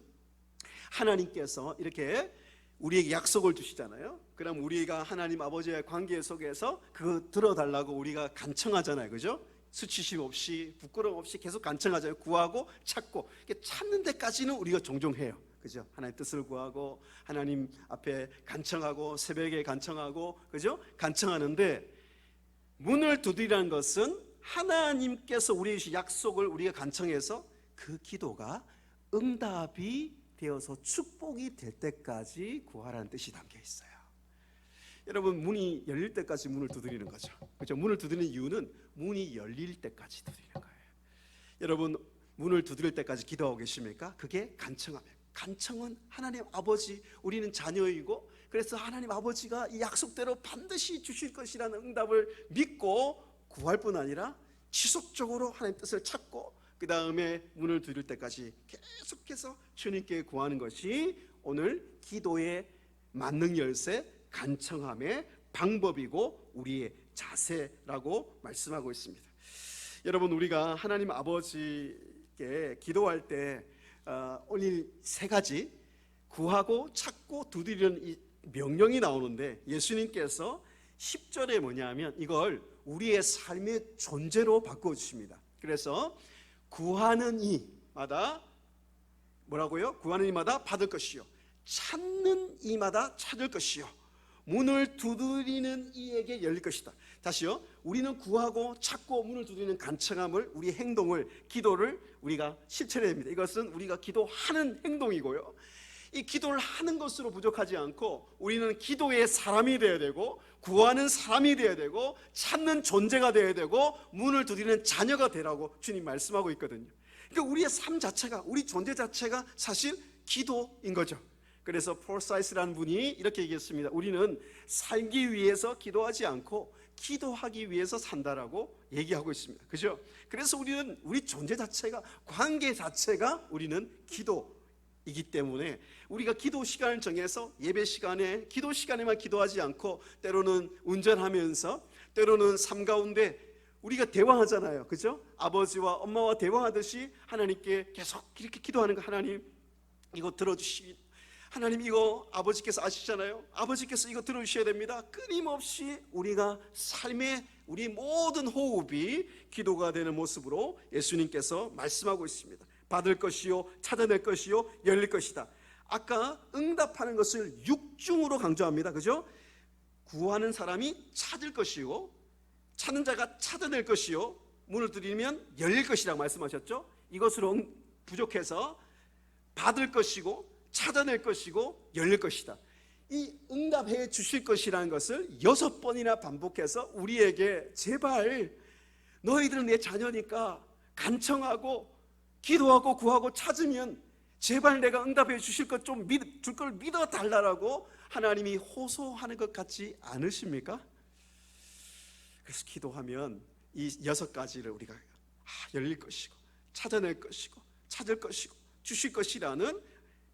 [SPEAKER 4] 하나님께서 이렇게 우리에게 약속을 주시잖아요. 그럼 우리가 하나님 아버지의 관계 속에서 그거 들어달라고 우리가 간청하잖아요, 그죠? 수치심 없이, 부끄러움 없이 계속 간청하잖아요. 구하고 찾고. 찾는 데까지는 우리가 종종 해요, 그죠? 하나님 뜻을 구하고 하나님 앞에 간청하고 새벽에 간청하고, 그죠? 간청하는데 문을 두드리라는 것은 하나님께서 우리에게 주신 약속을 우리가 간청해서 그 기도가 응답이 되어서 축복이 될 때까지 구하라는 뜻이 담겨 있어요. 여러분, 문이 열릴 때까지 문을 두드리는 거죠, 그죠? 문을 두드리는 이유는 문이 열릴 때까지 두드리는 거예요. 여러분, 문을 두드릴 때까지 기도하고 계십니까? 그게 간청함이에요. 간청은 하나님 아버지, 우리는 자녀이고 그래서 하나님 아버지가 이 약속대로 반드시 주실 것이라는 응답을 믿고 구할 뿐 아니라 지속적으로 하나님 뜻을 찾고 그 다음에 문을 두드릴 때까지 계속해서 주님께 구하는 것이 오늘 기도의 만능 열쇠, 간청함의 방법이고 우리의 자세라고 말씀하고 있습니다. 여러분, 우리가 하나님 아버지께 기도할 때 오늘 세 가지, 구하고 찾고 두드리는 이 명령이 나오는데 예수님께서 10절에 뭐냐면 이걸 우리의 삶의 존재로 바꿔주십니다. 그래서 구하는 이마다 뭐라고요? 구하는 이마다 받을 것이요, 찾는 이마다 찾을 것이요, 문을 두드리는 이에게 열릴 것이다. 다시요, 우리는 구하고 찾고 문을 두드리는 간청함을, 우리 행동을, 기도를 우리가 실천해야 됩니다. 이것은 우리가 기도하는 행동이고요, 이 기도를 하는 것으로 부족하지 않고 우리는 기도의 사람이 되어야 되고 구하는 사람이 되어야 되고 찾는 존재가 되어야 되고 문을 두드리는 자녀가 되라고 주님 말씀하고 있거든요. 그러니까 우리의 삶 자체가, 우리 존재 자체가 사실 기도인 거죠. 그래서 폴사이스라는 분이 이렇게 얘기했습니다. 우리는 살기 위해서 기도하지 않고 기도하기 위해서 산다라고 얘기하고 있습니다. 그죠? 그래서 우리는 우리 존재 자체가, 관계 자체가 우리는 기도이기 때문에 우리가 기도 시간을 정해서 예배 시간에, 기도 시간에만 기도하지 않고 때로는 운전하면서, 때로는 삶 가운데 우리가 대화하잖아요. 그죠? 아버지와 엄마와 대화하듯이 하나님께 계속 이렇게 기도하는 거. 하나님 이거 들어주시, 하나님 이거 아버지께서 아시잖아요. 아버지께서 이거 들어주셔야 됩니다. 끊임없이 우리가 삶의 우리 모든 호흡이 기도가 되는 모습으로 예수님께서 말씀하고 있습니다. 받을 것이요, 찾아낼 것이요, 열릴 것이다. 아까 응답하는 것을 육중으로 강조합니다. 그죠? 구하는 사람이 찾을 것이요, 찾는 자가 찾아낼 것이요, 문을 두드리면 열릴 것이라고 말씀하셨죠? 이것으로 부족해서 받을 것이고 찾아낼 것이고 열릴 것이다. 이 응답해 주실 것이라는 것을 6번이나 반복해서 우리에게 제발 너희들은 내 자녀니까 간청하고 기도하고 구하고 찾으면 제발 내가 응답해 주실 것 좀 줄 걸 믿어 달라라고 하나님이 호소하는 것 같지 않으십니까? 그래서 기도하면 이 6가지를 우리가 열릴 것이고 찾아낼 것이고 찾을 것이고 주실 것이라는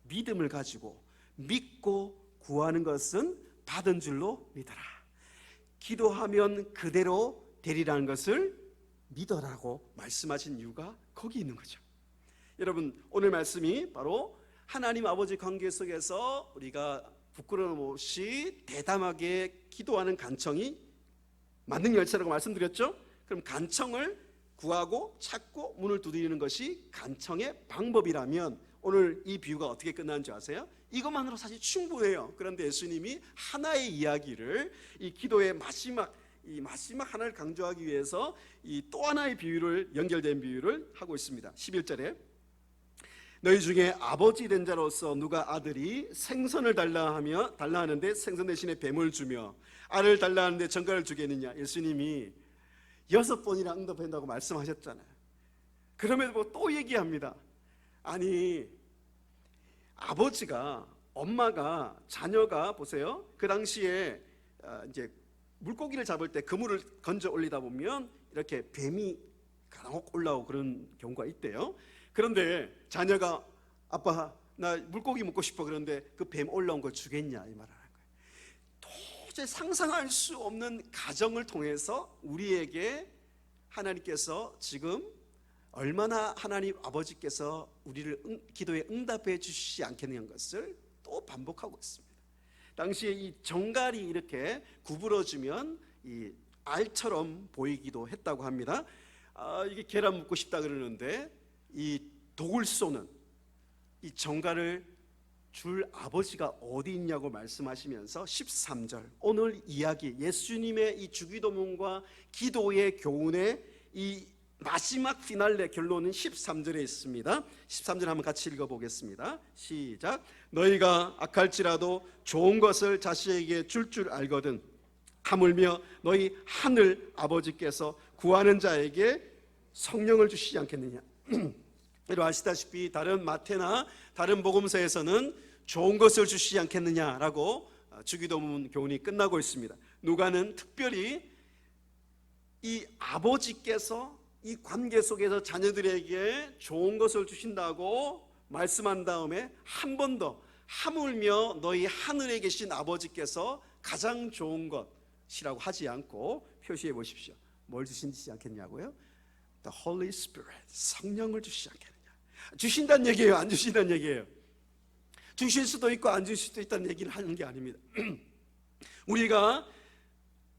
[SPEAKER 4] 믿음을 가지고 믿고 구하는 것은 받은 줄로 믿어라. 기도하면 그대로 되리라는 것을 믿어라고 말씀하신 이유가 거기 있는 거죠. 여러분, 오늘 말씀이 바로 하나님 아버지 관계 속에서 우리가 부끄러움 없이 대담하게 기도하는 간청이 만능 열쇠라고 말씀드렸죠. 그럼 간청을 구하고 찾고 문을 두드리는 것이 간청의 방법이라면 오늘 이 비유가 어떻게 끝나는지 아세요? 이것만으로 사실 충분해요. 그런데 예수님이 하나의 이야기를, 이 기도의 마지막 하나를 강조하기 위해서 이 또 하나의 비유를, 연결된 비유를 하고 있습니다. 11절에 너희 중에 아버지 된 자로서 누가 아들이 생선을 달라 하는데 생선 대신에 뱀을 주며 알을 달라 하는데 전갈을 주겠느냐? 예수님이 6번이나 응답한다고 말씀하셨잖아요. 그럼에도 또 얘기합니다. 아니, 아버지가, 엄마가, 자녀가 보세요. 그 당시에 이제 물고기를 잡을 때 그물을 건져 올리다 보면 이렇게 뱀이 간혹 올라오고 그런 경우가 있대요. 그런데 자녀가 아빠 나 물고기 먹고 싶어, 그런데 그 뱀 올라온 걸 주겠냐, 이 말을 하는 거예요. 도저히 상상할 수 없는 가정을 통해서 우리에게 하나님께서 지금 얼마나 하나님 아버지께서 우리를 기도에 응답해 주시지 않겠느냐는 것을 또 반복하고 있습니다. 당시에 이 정갈이 이렇게 구부러지면 이 알처럼 보이기도 했다고 합니다. 이게 계란 먹고 싶다 그러는데 이 독을 쏘는 이 정갈을 줄 아버지가 어디 있냐고 말씀하시면서 13절, 오늘 이야기 예수님의 이 주기도문과 기도의 교훈의 이 마지막 피날레 결론은 13절에 있습니다. 13절 한번 같이 읽어보겠습니다. 시작. 너희가 악할지라도 좋은 것을 자식에게 줄 알거든 하물며 너희 하늘 아버지께서 구하는 자에게 성령을 주시지 않겠느냐. 여러분 아시다시피 다른 마태나 다른 복음서에서는 좋은 것을 주시지 않겠느냐라고 주기도문 교훈이 끝나고 있습니다. 누가는 특별히 이 아버지께서 이 관계 속에서 자녀들에게 좋은 것을 주신다고 말씀한 다음에 한 번 더 하물며 너희 하늘에 계신 아버지께서 가장 좋은 것이라고 하지 않고 표시해 보십시오. 뭘 주시지 않겠냐고요? The Holy Spirit, 성령을 주시지 않겠느냐. 주신다는 얘기예요, 안 주신다는 얘기예요? 주실 수도 있고 안 주실 수도 있다는 얘기를 하는 게 아닙니다. 우리가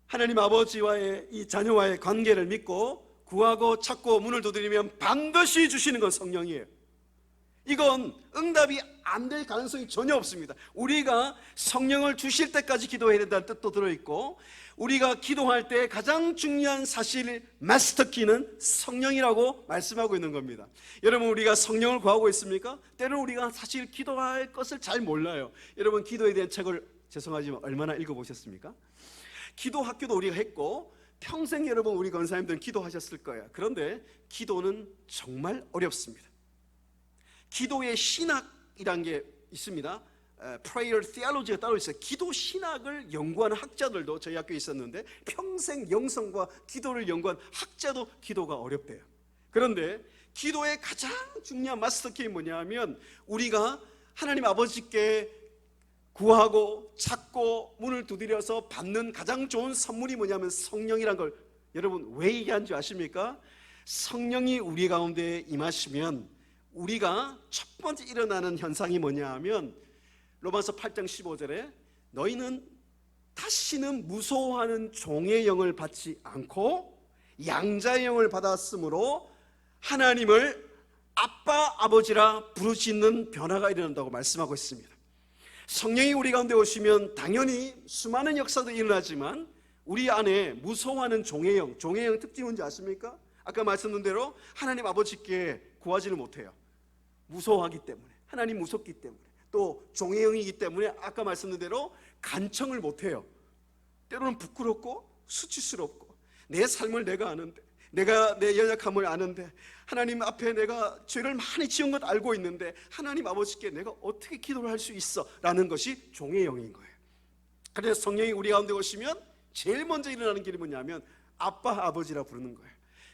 [SPEAKER 4] 하나님 아버지와의 이 자녀와의 관계를 믿고 구하고 찾고 문을 두드리면 반드시 주시는 건 성령이에요. 이건 응답이 안 될 가능성이 전혀 없습니다. 우리가 성령을 주실 때까지 기도해야 된다는 뜻도 들어있고, 우리가 기도할 때 가장 중요한 사실, 마스터키는 성령이라고 말씀하고 있는 겁니다. 여러분, 우리가 성령을 구하고 있습니까? 때로는 우리가 사실 기도할 것을 잘 몰라요. 여러분, 기도에 대한 책을 죄송하지만 얼마나 읽어보셨습니까? 기도 학교도 우리가 했고 평생 여러분 우리 권사님들은 기도하셨을 거예요. 그런데 기도는 정말 어렵습니다. 기도의 신학이란 게 있습니다. Prayer Theology가 따로 있어요. 기도 신학을 연구하는 학자들도 저희 학교에 있었는데 평생 영성과 기도를 연구한 학자도 기도가 어렵대요. 그런데 기도의 가장 중요한 마스터키는 뭐냐면 우리가 하나님 아버지께 구하고 찾고 문을 두드려서 받는 가장 좋은 선물이 뭐냐면 성령이란 걸 여러분 왜 얘기한 줄 아십니까? 성령이 우리 가운데 임하시면 우리가 첫 번째 일어나는 현상이 뭐냐 하면 로마서 8장 15절에 너희는 다시는 무서워하는 종의 영을 받지 않고 양자의 영을 받았으므로 하나님을 아빠 아버지라 부르짖는 변화가 일어난다고 말씀하고 있습니다. 성령이 우리 가운데 오시면 당연히 수많은 역사도 일어나지만 우리 안에 무서워하는 종의 영 특징이 뭔지 아십니까? 아까 말씀드린 대로 하나님 아버지께 구하지를 못해요. 무서워하기 때문에, 하나님 무섭기 때문에, 또 종의 영이기 때문에 아까 말씀드린 대로 간청을 못해요. 때로는 부끄럽고 수치스럽고 내 삶을 내가 아는데, 내가 내 연약함을 아는데, 하나님 앞에 내가 죄를 많이 지은 것 알고 있는데 하나님 아버지께 내가 어떻게 기도를 할 수 있어? 라는 것이 종의 영인 거예요. 그래서 성령이 우리 가운데 오시면 제일 먼저 일어나는 길이 뭐냐면 아빠 아버지라 부르는 거예요.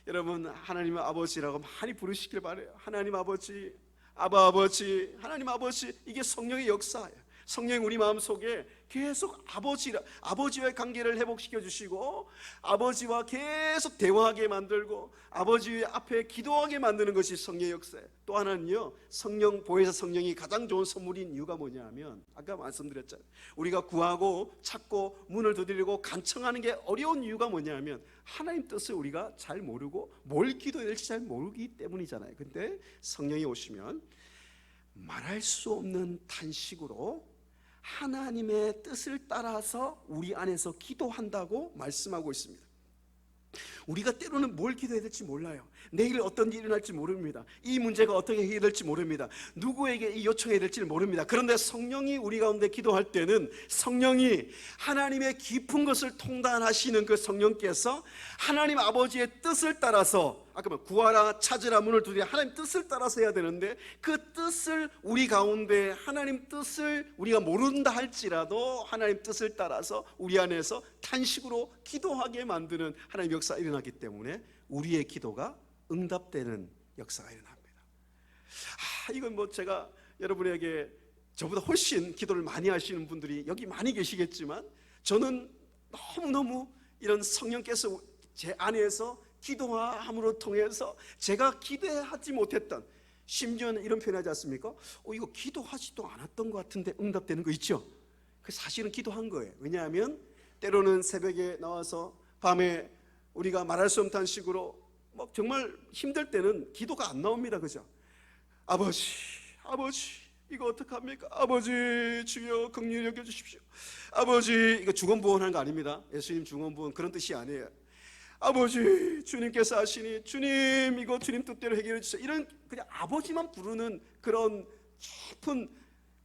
[SPEAKER 4] 여러분 하나님 아버지라고 많이 부르시길 바라요. 하나님 아버지, 아바 아버지, 하나님 아버지, 이게 성령의 역사예요. 성령이 우리 마음속에 계속 아버지와의 관계를 회복시켜 주시고 아버지와 계속 대화하게 만들고 아버지 앞에 기도하게 만드는 것이 성령의 역사예요. 또 하나는요, 성령 보혜사 성령이 가장 좋은 선물인 이유가 뭐냐 하면 아까 말씀드렸잖아요. 우리가 구하고 찾고 문을 두드리고 간청하는 게 어려운 이유가 뭐냐 하면 하나님 뜻을 우리가 잘 모르고 뭘 기도해야 될지 잘 모르기 때문이잖아요. 근데 성령이 오시면 말할 수 없는 탄식으로 하나님의 뜻을 따라서 우리 안에서 기도한다고 말씀하고 있습니다. 우리가 때로는 뭘 기도해야 될지 몰라요. 내일 어떤 일이 일어날지 모릅니다. 이 문제가 어떻게 해결될지 모릅니다. 누구에게 이 요청해야 될지 모릅니다. 그런데 성령이 우리 가운데 기도할 때는 성령이 하나님의 깊은 것을 통달하시는 그 성령께서 하나님 아버지의 뜻을 따라서 아까 뭐 구하라 찾으라 문을 두드리라 하나님 뜻을 따라서 해야 되는데 그 뜻을 우리 가운데 하나님 뜻을 우리가 모른다 할지라도 하나님 뜻을 따라서 우리 안에서 탄식으로 기도하게 만드는 하나님 역사가 일어나기 때문에 우리의 기도가 응답되는 역사가 일어납니다. 이건 뭐 제가 여러분에게 저보다 훨씬 기도를 많이 하시는 분들이 여기 많이 계시겠지만 저는 너무너무 이런 성령께서 제 안에서 기도함으로 통해서 제가 기대하지 못했던, 심지어는 이런 표현하지 않습니까? 이거 기도하지도 않았던 것 같은데 응답되는 거 있죠? 그 사실은 기도한 거예요. 왜냐하면 때로는 새벽에 나와서 밤에 우리가 말할 수 없는 탄식으로 뭐 정말 힘들 때는 기도가 안 나옵니다. 그죠? 아버지 이거 어떡합니까? 아버지 주여 긍휼히 여겨주십시오. 아버지, 이거 중언부언하는 거 아닙니다. 예수님 중언부언 그런 뜻이 아니에요. 아버지 주님께서 하시니 주님 이거 주님 뜻대로 해결해 주세요. 이런 그냥 아버지만 부르는 그런 깊은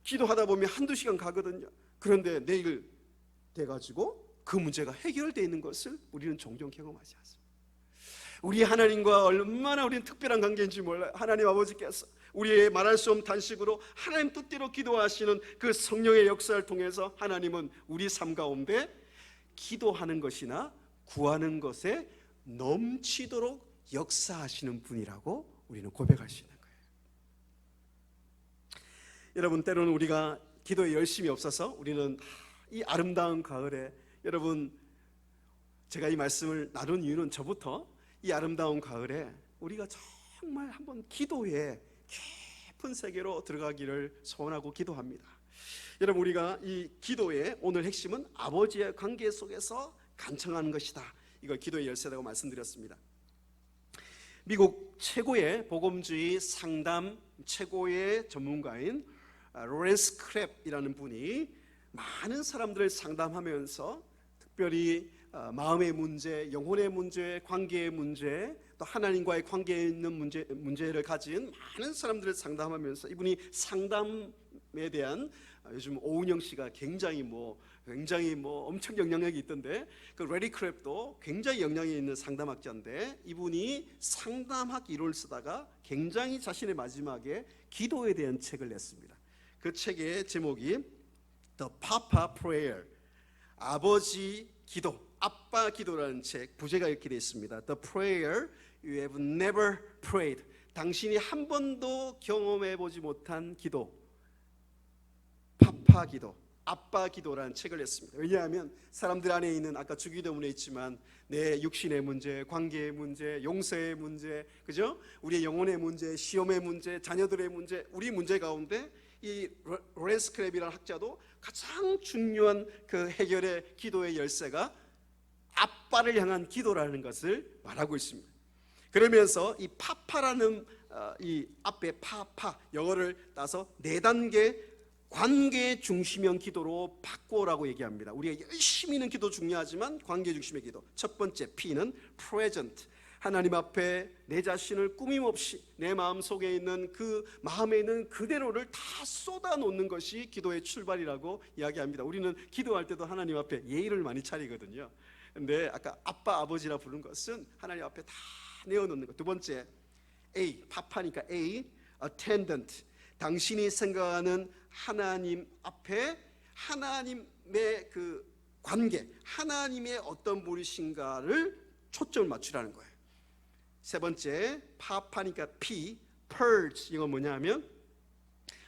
[SPEAKER 4] 기도하다 보면 한두 시간 가거든요. 그런데 내일 돼가지고 그 문제가 해결되어 있는 것을 우리는 종종 경험하지 않습니다. 우리 하나님과 얼마나 우리는 특별한 관계인지 몰라요. 하나님 아버지께서 우리의 말할 수 없는 탄식으로 하나님 뜻대로 기도하시는 그 성령의 역사를 통해서 하나님은 우리 삶 가운데 기도하는 것이나 구하는 것에 넘치도록 역사하시는 분이라고 우리는 고백할 수 있는 거예요. 여러분 때로는 우리가 기도에 열심이 없어서 우리는 이 아름다운 가을에, 여러분 제가 이 말씀을 나눈 이유는 저부터 이 아름다운 가을에 우리가 정말 한번 기도에 깊은 세계로 들어가기를 소원하고 기도합니다. 여러분 우리가 이 기도의 오늘 핵심은 아버지의 관계 속에서 간청하는 것이다. 이걸 기도의 열쇠라고 말씀드렸습니다. 미국 최고의 복음주의 상담 최고의 전문가인 로렌스 크랩이라는 분이 많은 사람들을 상담하면서 특별히 마음의 문제, 영혼의 문제, 관계의 문제, 또 하나님과의 관계에 있는 문제를 가진 많은 사람들을 상담하면서 이분이 상담에 대한 요즘 오은영 씨가 굉장히 엄청 영향력이 있던데, 그 레리 크랩도 굉장히 영향이 있는 상담학자인데, 이분이 상담학 이론을 쓰다가 굉장히 자신의 마지막에 기도에 대한 책을 냈습니다. 그 책의 제목이 The Papa Prayer, 아버지 기도, 아빠 기도라는 책, 부제가 이렇게 되어 있습니다. The prayer you have never prayed, 당신이 한 번도 경험해 보지 못한 기도, 파파 기도, 아빠 기도라는 책을 냈습니다. 왜냐하면 사람들 안에 있는, 아까 주기도문에 있지만 내 육신의 문제, 관계의 문제, 용서의 문제, 그죠? 우리의 영혼의 문제, 시험의 문제, 자녀들의 문제, 우리 문제 가운데 이 로렌스 크랩이라는 학자도 가장 중요한 그 해결의 기도의 열쇠가 아빠를 향한 기도라는 것을 말하고 있습니다. 그러면서 이 파파라는 이 앞에 파파, 영어를 따서 4단계 관계 중심형 기도로 바꾸라고 얘기합니다. 우리가 열심히 있는 기도 중요하지만 관계 중심의 기도. 첫 번째 P는 present, 하나님 앞에 내 자신을 꾸밈없이 내 마음속에 있는 그 마음에 있는 그대로를 다 쏟아놓는 것이 기도의 출발이라고 이야기합니다. 우리는 기도할 때도 하나님 앞에 예의를 많이 차리거든요. 근데 아까 아빠 아버지라 부른 것은 하나님 앞에 다 내어놓는 것. 두 번째 A, 파파니까 A, attendant, 당신이 생각하는 하나님 앞에 하나님의 그 관계, 하나님의 어떤 분이신가를 초점을 맞추라는 거예요. 세 번째 파파니까 P, purge, 이건 뭐냐면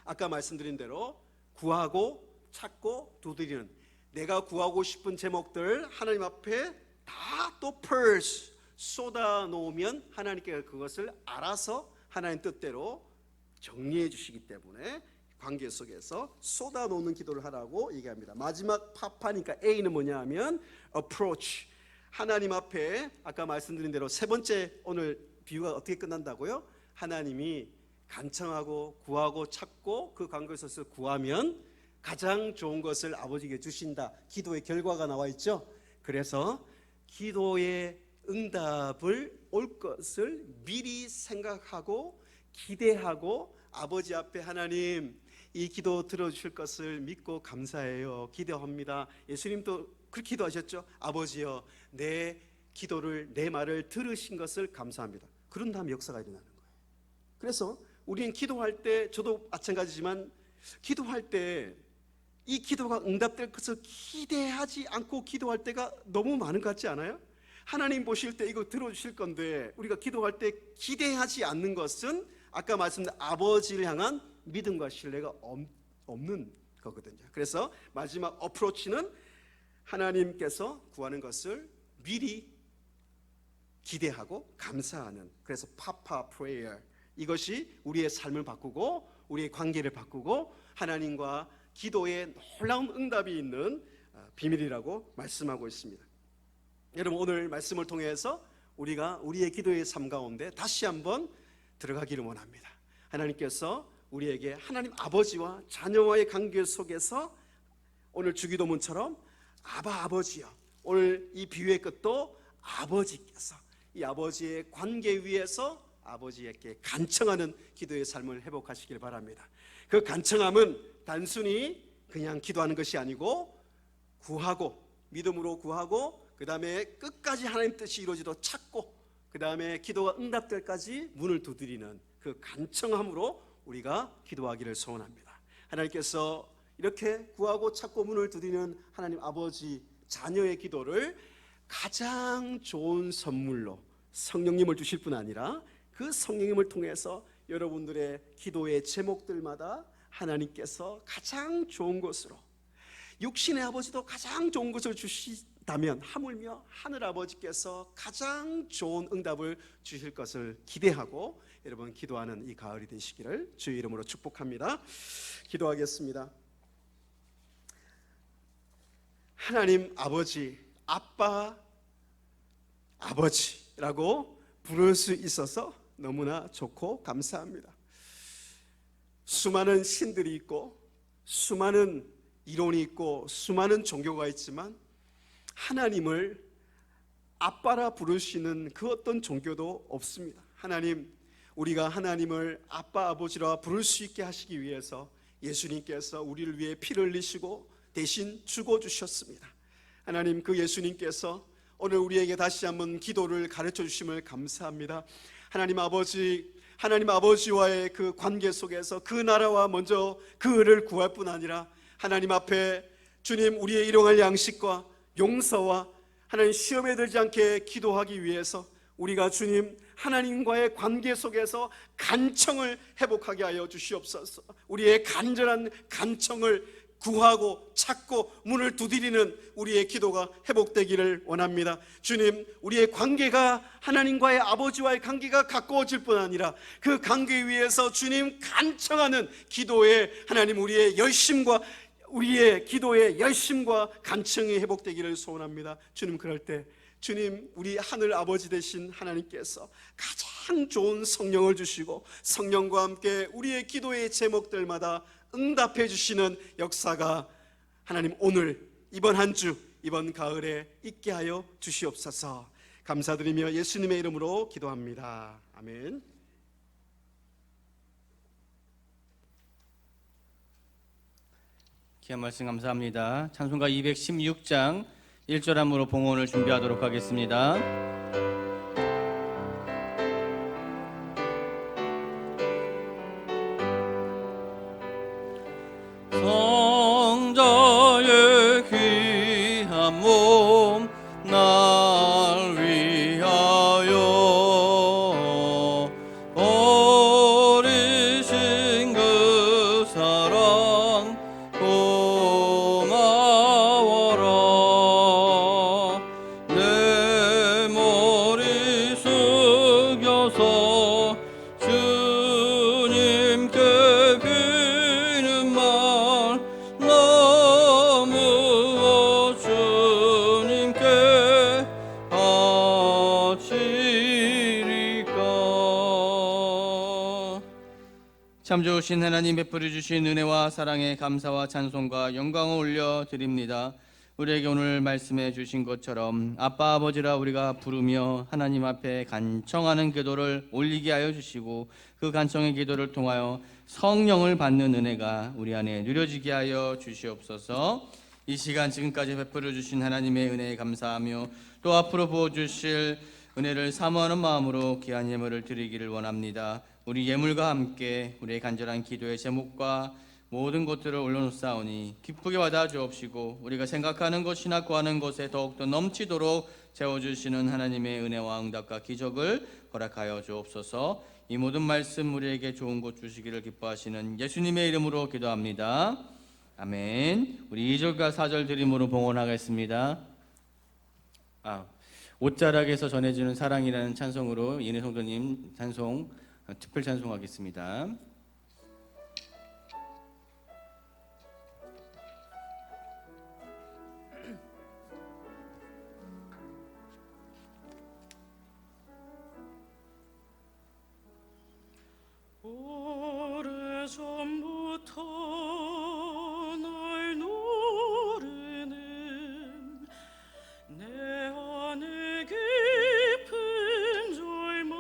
[SPEAKER 4] 아까 말씀드린 대로 구하고 찾고 두드리는, 내가 구하고 싶은 제목들 하나님 앞에 다 또 purge, 쏟아 놓으면 하나님께서 그것을 알아서 하나님 뜻대로 정리해 주시기 때문에 관계 속에서 쏟아 놓는 기도를 하라고 얘기합니다. 마지막 파파니까 A는 뭐냐 하면 approach, 하나님 앞에 아까 말씀드린 대로 세 번째 오늘 비유가 어떻게 끝난다고요? 하나님이 간청하고 구하고 찾고 그 관계 속에서 구하면 가장 좋은 것을 아버지께 주신다. 기도의 결과가 나와 있죠. 그래서 기도의 응답을 올 것을 미리 생각하고 기대하고 아버지 앞에 하나님 이 기도 들어주실 것을 믿고 감사해요. 기도합니다. 예수님도 그렇게 기도하셨죠. 아버지여, 내 기도를, 내 말을 들으신 것을 감사합니다. 그런 다음 역사가 일어나는 거예요. 그래서 우리는 기도할 때, 저도 마찬가지지만 기도할 때 이 기도가 응답될 것을 기대하지 않고 기도할 때가 너무 많은 것 같지 않아요? 하나님 보실 때 이거 들어주실 건데 우리가 기도할 때 기대하지 않는 것은 아까 말씀드린 아버지를 향한 믿음과 신뢰가 없는 거거든요. 그래서 마지막 어프로치는 하나님께서 구하는 것을 미리 기대하고 감사하는, 그래서 파파 프레이어, 이것이 우리의 삶을 바꾸고 우리의 관계를 바꾸고 하나님과 기도에 놀라운 응답이 있는 비밀이라고 말씀하고 있습니다. 여러분, 오늘 말씀을 통해서 우리가 우리의 기도의 삶 가운데 다시 한번 들어가기를 원합니다. 하나님께서 우리에게 하나님 아버지와 자녀와의 관계 속에서 오늘 주기도문처럼 아바 아버지여, 오늘 이 비유의 끝도 아버지께서 이 아버지의 관계 위에서 아버지에게 간청하는 기도의 삶을 회복하시길 바랍니다. 그 간청함은 단순히 그냥 기도하는 것이 아니고 구하고, 믿음으로 구하고, 그 다음에 끝까지 하나님 뜻이 이루어지도록 찾고, 그 다음에 기도가 응답될 때까지 문을 두드리는 그 간청함으로 우리가 기도하기를 소원합니다. 하나님께서 이렇게 구하고 찾고 문을 두드리는 하나님 아버지 자녀의 기도를 가장 좋은 선물로 성령님을 주실 뿐 아니라 그 성령님을 통해서 여러분들의 기도의 제목들마다 하나님께서 가장 좋은 것으로, 육신의 아버지도 가장 좋은 것을 주시다면 하물며 하늘 아버지께서 가장 좋은 응답을 주실 것을 기대하고 여러분 기도하는 이 가을이 되시기를 주의 이름으로 축복합니다. 기도하겠습니다. 하나님 아버지, 아빠 아버지라고 부를 수 있어서 너무나 좋고 감사합니다. 수많은 신들이 있고 수많은 이론이 있고 수많은 종교가 있지만 하나님을 아빠라 부르시는 그 어떤 종교도 없습니다. 하나님, 우리가 하나님을 아빠 아버지라 부를 수 있게 하시기 위해서 예수님께서 우리를 위해 피를 흘리시고 대신 죽어주셨습니다. 하나님, 그 예수님께서 오늘 우리에게 다시 한번 기도를 가르쳐 주심을 감사합니다. 하나님 아버지와의 그 관계 속에서 그 나라와 먼저 그를 구할 뿐 아니라 하나님 앞에 주님 우리의 일용할 양식과 용서와 하나님 시험에 들지 않게 기도하기 위해서 우리가 주님 하나님과의 관계 속에서 간청을 회복하게 하여 주시옵소서. 우리의 간절한 간청을 구하고 찾고 문을 두드리는 우리의 기도가 회복되기를 원합니다. 주님, 우리의 관계가 하나님과의 아버지와의 관계가 가까워질 뿐 아니라 그 관계 위에서 주님 간청하는 기도에 하나님 우리의 열심과 우리의 기도의 열심과 간청이 회복되기를 소원합니다. 주님, 그럴 때 주님, 우리 하늘 아버지 되신 하나님께서 가장 좋은 성령을 주시고 성령과 함께 우리의 기도의 제목들마다 응답해 주시는 역사가 하나님 오늘 이번 한 주 이번 가을에 있게 하여 주시옵소서. 감사드리며 예수님의 이름으로 기도합니다. 아멘.
[SPEAKER 1] 귀한 말씀 감사합니다. 찬송가 216장 1절 함으로 봉헌을 준비하도록 하겠습니다. 성자의 귀한 몸 날 위하여 버리신 그 사랑 고마워라. 내 머리 숙여서 주님께 비는 말 너무 주님께 바치리까. 참 좋으신 하나님, 베풀어 주신 은혜와 사랑에 감사와 찬송과 영광을 올려드립니다. 우리에게 오늘 말씀해 주신 것처럼 아빠 아버지라 우리가 부르며 하나님 앞에 간청하는 기도를 올리게 하여 주시고 그 간청의 기도를 통하여 성령을 받는 은혜가 우리 안에 누려지게 하여 주시옵소서. 이 시간 지금까지 베풀어 주신 하나님의 은혜에 감사하며 또 앞으로 부어주실 은혜를 사모하는 마음으로 귀한 예물을 드리기를 원합니다. 우리 예물과 함께 우리의 간절한 기도의 제목과 모든 것들을 올려놓사오니 기쁘게 받아 주옵시고 우리가 생각하는 것이나 구하는 것에 더욱더 넘치도록 채워주시는 하나님의 은혜와 응답과 기적을 허락하여 주옵소서. 이 모든 말씀 우리에게 좋은 것 주시기를 기뻐하시는 예수님의 이름으로 기도합니다. 아멘. 우리 2절과 4절 드림으로 봉헌하겠습니다. 옷자락에서 전해지는 사랑이라는 찬송으로 이은혜 성도님 찬송 특별 찬송하겠습니다.
[SPEAKER 2] 오래전부터 날 노르는 내 안에 깊은 절망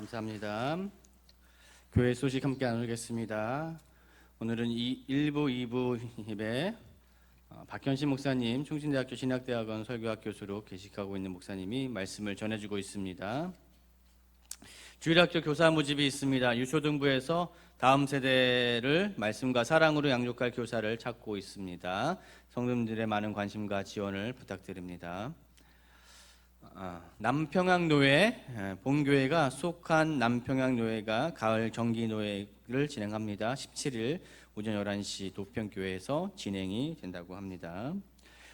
[SPEAKER 1] 감사합니다. 교회 소식 함께 나누겠습니다. 오늘은 1부, 2부 예배 박현신 목사님, 충신대학교 신학대학원 설교학 교수로 계식하고 있는 목사님이 말씀을 전해주고 있습니다. 주일학교 교사 모집이 있습니다. 유초등부에서 다음 세대를 말씀과 사랑으로 양육할 교사를 찾고 있습니다. 성도님들의 많은 관심과 지원을 부탁드립니다. 남평양노회, 본교회가 속한 남평양노회가 가을 정기노회를 진행합니다. 17일 오전 11시 도평교회에서 진행이 된다고 합니다.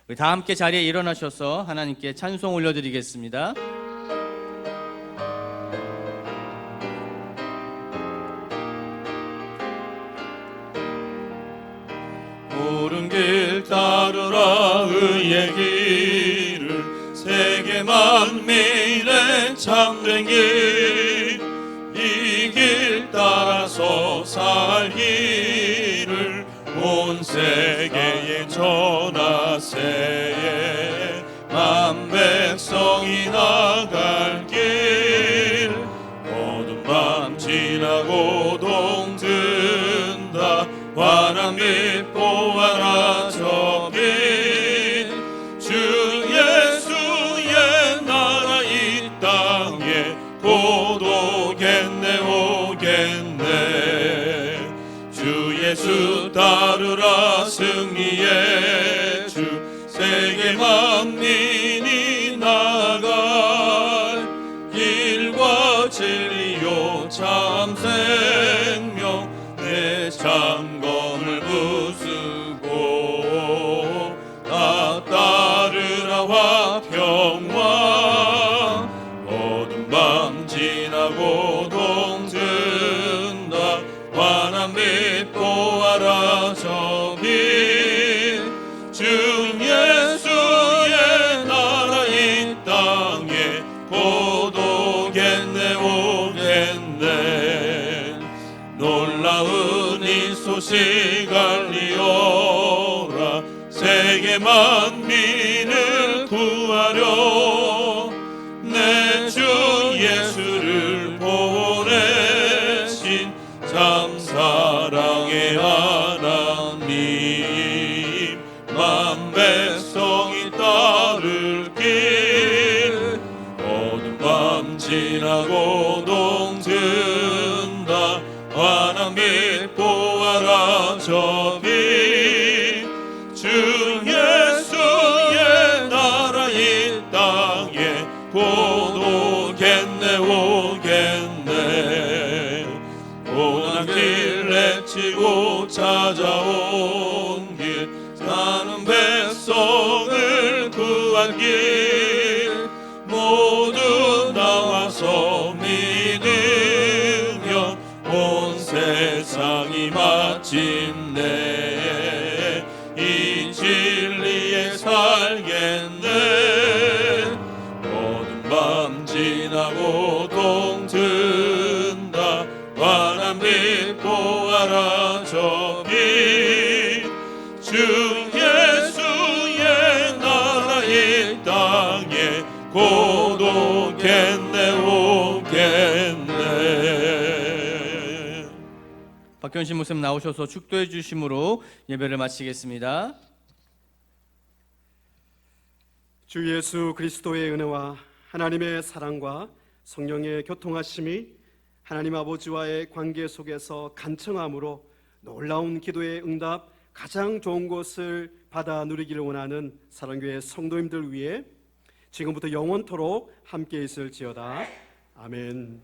[SPEAKER 1] 우리 다 함께 자리에 일어나셔서 하나님께 찬송 올려드리겠습니다.
[SPEAKER 2] 옳은 길 따르라 의의 길을 세계 만민의 참된 길, 이 길 따라서 살기를 온 세계에 전하세. 만 백성이 나갈 길, 어두운 밤 지나고 동든다. 환한 빛 보아라 저 빛, 주 예수의 나라 이 땅에 곧 오겠네 오겠네. 주 예수 따르라 승리의 주, 세계 만민이 나갈 길과 진리요 참 생명, 내 장검을 부수고 다 따르라 화평왕. 어두운 밤 지나고 동든다. 환한 빛 보아라 저 빛, 주 예수의 나라 이 땅에 곧 오겠네 오겠네. 놀라운 이 소식 알리오라. 세계 만민을 구하려 내 주 예수를 보내신 참 사랑의 하나님. 만 백성이 따를 길, 어두운 밤 지나고 동든다. 환한 빛 보아라 저 빛, 주 예수의 나라 이 땅에 곧 오겠네 오겠네. 고난 길 내치고 찾아온 길, 사는 백성을 구할 길, 모두 나와서 믿으면 온 세상이 마침내 이 진리에 살겠네. 어두운 밤 지나고 동든다. 환한 빛 보아라 저 빛, 주 예수의 나라 이 땅에 곧 오겠네 오겠네.
[SPEAKER 1] 박현신 목사님 나오셔서 축도해 주심으로 예배를 마치겠습니다.
[SPEAKER 4] 주 예수 그리스도의 은혜와 하나님의 사랑과 성령의 교통하심이 하나님 아버지와의 관계 속에서 간청함으로 놀라운 기도의 응답, 가장 좋은 것을 받아 누리기를 원하는 사랑교회 성도님들 위해 지금부터 영원토록 함께 있을지어다. 아멘.